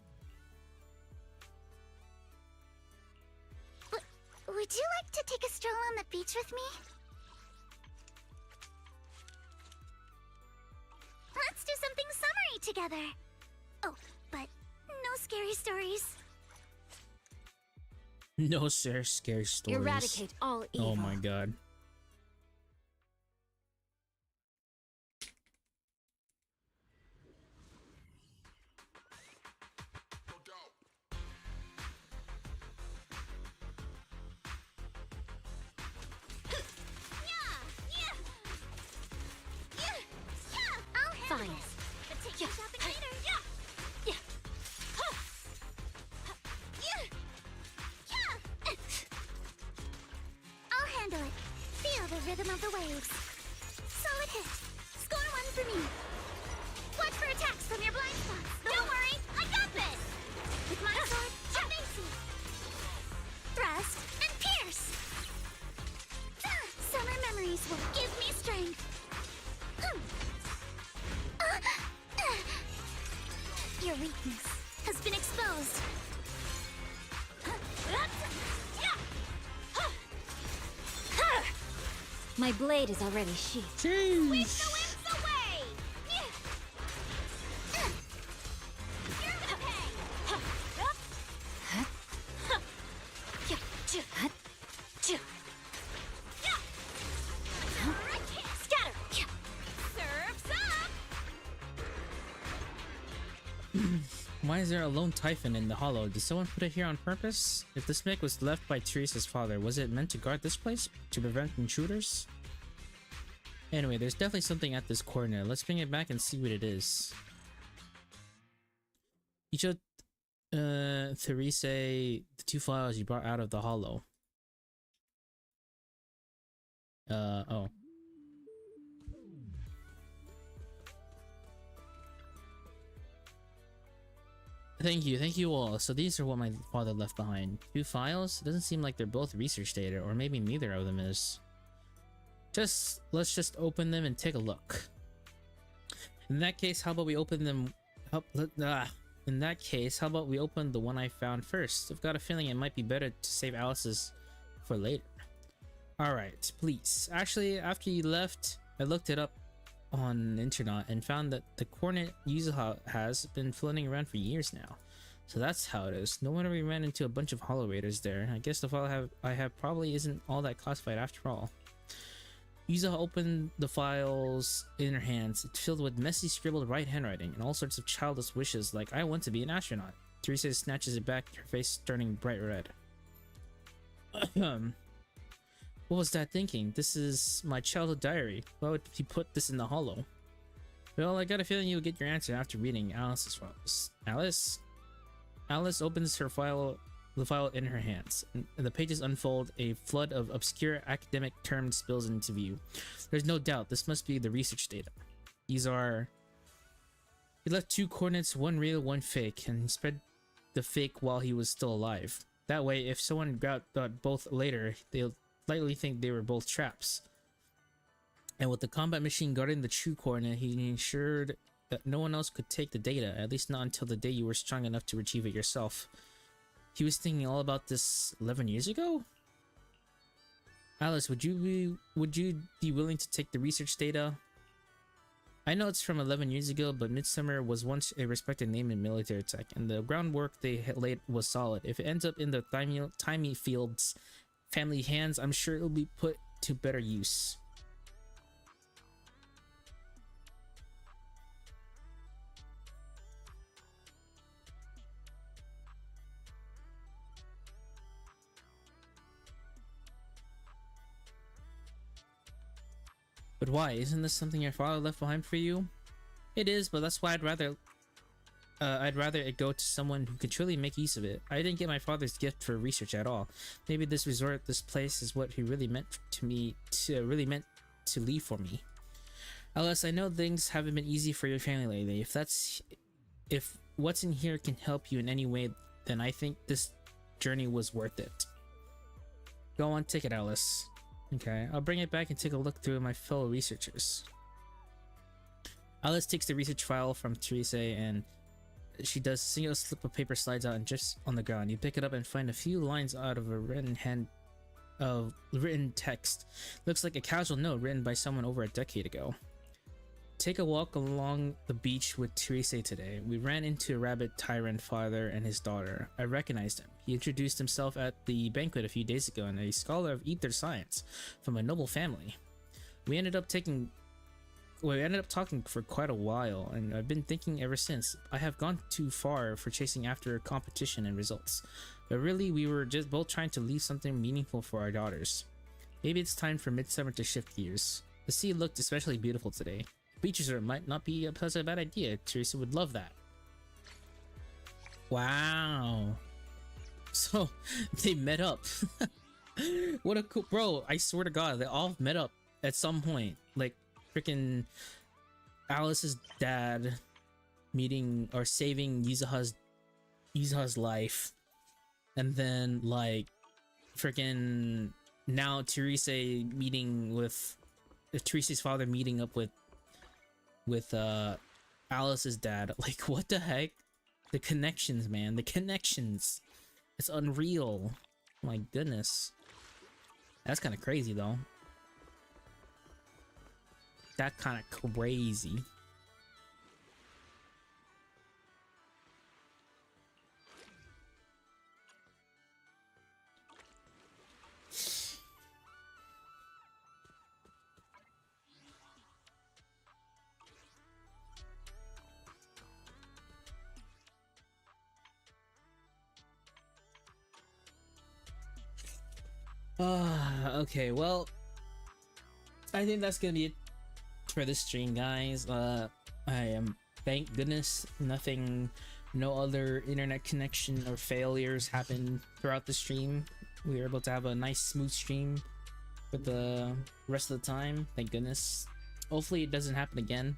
Would you like to take a stroll on the beach with me? Let's do something summery together. Oh, but no scary stories. No scary stories. Eradicate all evil. Oh my god. Fine. But take you shopping later. I'll handle it. Feel the rhythm of the waves. Solid hit. Score one for me. Watch for attacks from your blind spots. Don't worry, I got this. With my sword, amazing. Thrust and pierce. Summer memories will give me strength. Your weakness has been exposed. My blade is already sheathed. Sweep the wimps away! You're gonna pay! Scatter! Surf's up! Why is there a lone Typhon in the hollow? Did someone put it here on purpose? If this mech was left by Teresa's father, was it meant to guard this place? To prevent intruders? Anyway, there's definitely something at this corner. Let's bring it back and see what it is. You showed Teresa the two files you brought out of the hollow. Oh. Thank you all. So these are what my father left behind. Two files? It doesn't seem like they're both research data, or maybe neither of them is. Let's just open them and take a look. In that case, how about we open them up? in that case, how about we open the one I found first? I've got a feeling it might be better to save Alice's for later. Alright, please. Actually, after you left, I looked it up on the internet and found that the coordinate Yuzuha has been floating around for years now. So that's how it is. No wonder we ran into a bunch of hollow raiders there. I guess the file I have probably isn't all that classified after all. Yuzuha opened the files in her hands. It's filled with messy scribbled right handwriting and all sorts of childish wishes like I want to be an astronaut. Teresa snatches it back, her face turning bright red. What was Dad thinking? This is my childhood diary. Why would he put this in the hollow? Well, I got a feeling you'll get your answer after reading Alice's files. Alice? Alice opens the file in her hands, and the pages unfold. A flood of obscure academic terms spills into view. There's no doubt this must be the research data. These are... He left 2 coordinates, one real, one fake, and he spread the fake while he was still alive. That way, if someone got both later, they'll likely think they were both traps. And with the combat machine guarding the true coordinate, he ensured that no one else could take the data, at least not until the day you were strong enough to retrieve it yourself. He was thinking all about this 11 years ago? Alice, would you be willing to take the research data? I know it's from 11 years ago, but Midsummer was once a respected name in military tech, and the groundwork they had laid was solid. If it ends up in the Timey Fields family hands, I'm sure it'll be put to better use. But why? Isn't this something your father left behind for you? It is, but that's why I'd rather it go to someone who could truly make use of it. I didn't get my father's gift for research at all. Maybe this resort, this place, is what he really meant to leave for me. Alice, I know things haven't been easy for your family lately. If what's in here can help you in any way, then I think this journey was worth it. Go on, take it, Alice. Okay, I'll bring it back and take a look through my fellow researchers. Alice takes the research file from Teresa and she does. A single slip of paper slides out and just on the ground. You pick it up and find a few lines out of a written text. Looks like a casual note written by someone over a decade ago. Take a walk along the beach with Teresa today. We ran into a rabbit tyrant father and his daughter. I recognized him. He introduced himself at the banquet a few days ago and a scholar of ether science from a noble family. We ended up talking for quite a while, and I've been thinking ever since. I have gone too far for chasing after competition and results. But really, we were just both trying to leave something meaningful for our daughters. Maybe it's time for Midsummer to shift gears. The sea looked especially beautiful today. Beach resort might not be a bad idea. Teresa would love that. Wow. So, they met up. What a cool... Bro, I swear to God, they all met up at some point. Like, freaking Alice's dad meeting or saving Yuzuha's life. And then, like, freaking now Teresa's father meeting up with Alice's dad. Like, what the heck? The connections, man. The connections. It's unreal. My goodness. That's kind of crazy, though. That kind of crazy. Okay, well, I think that's gonna be it for this stream, guys. I am, thank goodness, no other internet connection or failures happened throughout the stream. We were able to have a nice smooth stream for the rest of the time, thank goodness. Hopefully it doesn't happen again.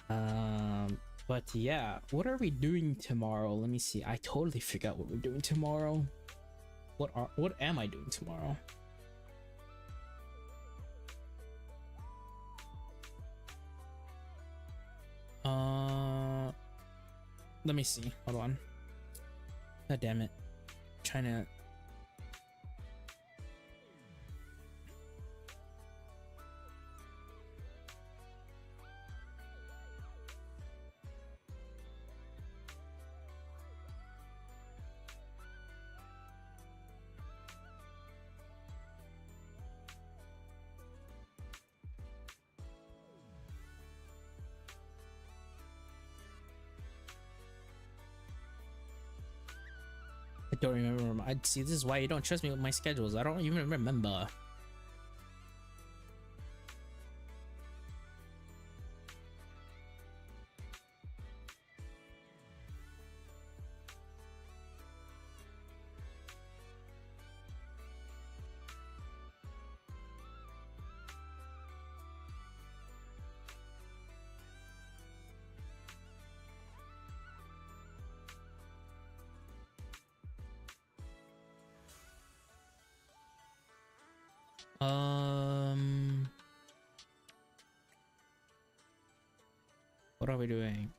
But yeah, what are we doing tomorrow? Let me see. I totally forgot what we're doing tomorrow. What am I doing tomorrow? Let me see. Hold on. God damn it. Trying to. I don't remember. I see. This is why you don't trust me with my schedules. I don't even remember. What are we doing?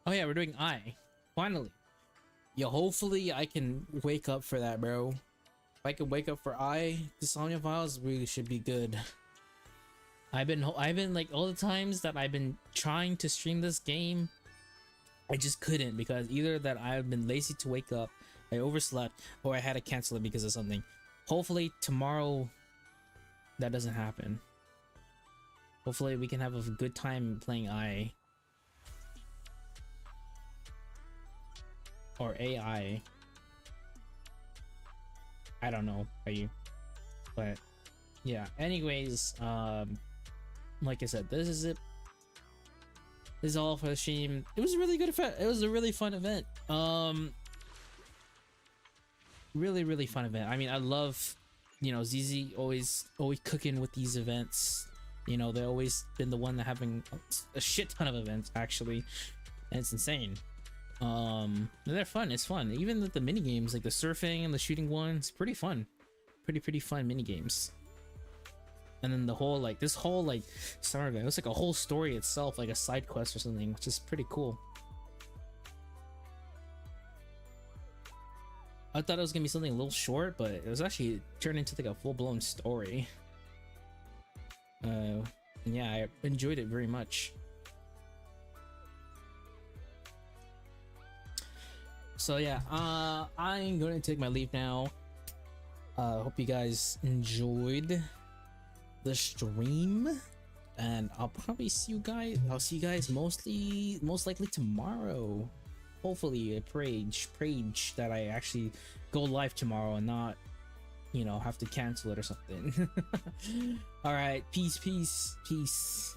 Oh yeah, we're doing I. Finally. Yo, hopefully I can wake up for that, bro. If I can wake up for I, the Insomnia Files, we should be good. I've been like all the times that I've been trying to stream this game, I just couldn't because either that I've been lazy to wake up, I overslept, or I had to cancel it because of something. Hopefully tomorrow that doesn't happen. Hopefully we can have a good time playing I. Or AI. I don't know how you, but yeah. Anyways, like I said, this is it. This is all for the stream. It was a really good event. It was a really fun event. Really fun event. I mean, I love, you know, ZZ always cooking with these events. You know, they've always been the one that having a shit ton of events actually, and it's insane. And they're fun. It's fun. Even with the mini games, like the surfing and the shooting ones, pretty fun. Pretty fun mini games. And then the whole like this whole like summer event, it was like a whole story itself, like a side quest or something, which is pretty cool. I thought it was gonna be something a little short, but it was actually turned into like a full-blown story. And yeah, I enjoyed it very much. So yeah, I'm going to take my leave now. Hope you guys enjoyed the stream, and I'll probably see you guys. I'll see you guys most likely tomorrow. Hopefully, I pray that I actually go live tomorrow and not, you know, have to cancel it or something. All right, peace.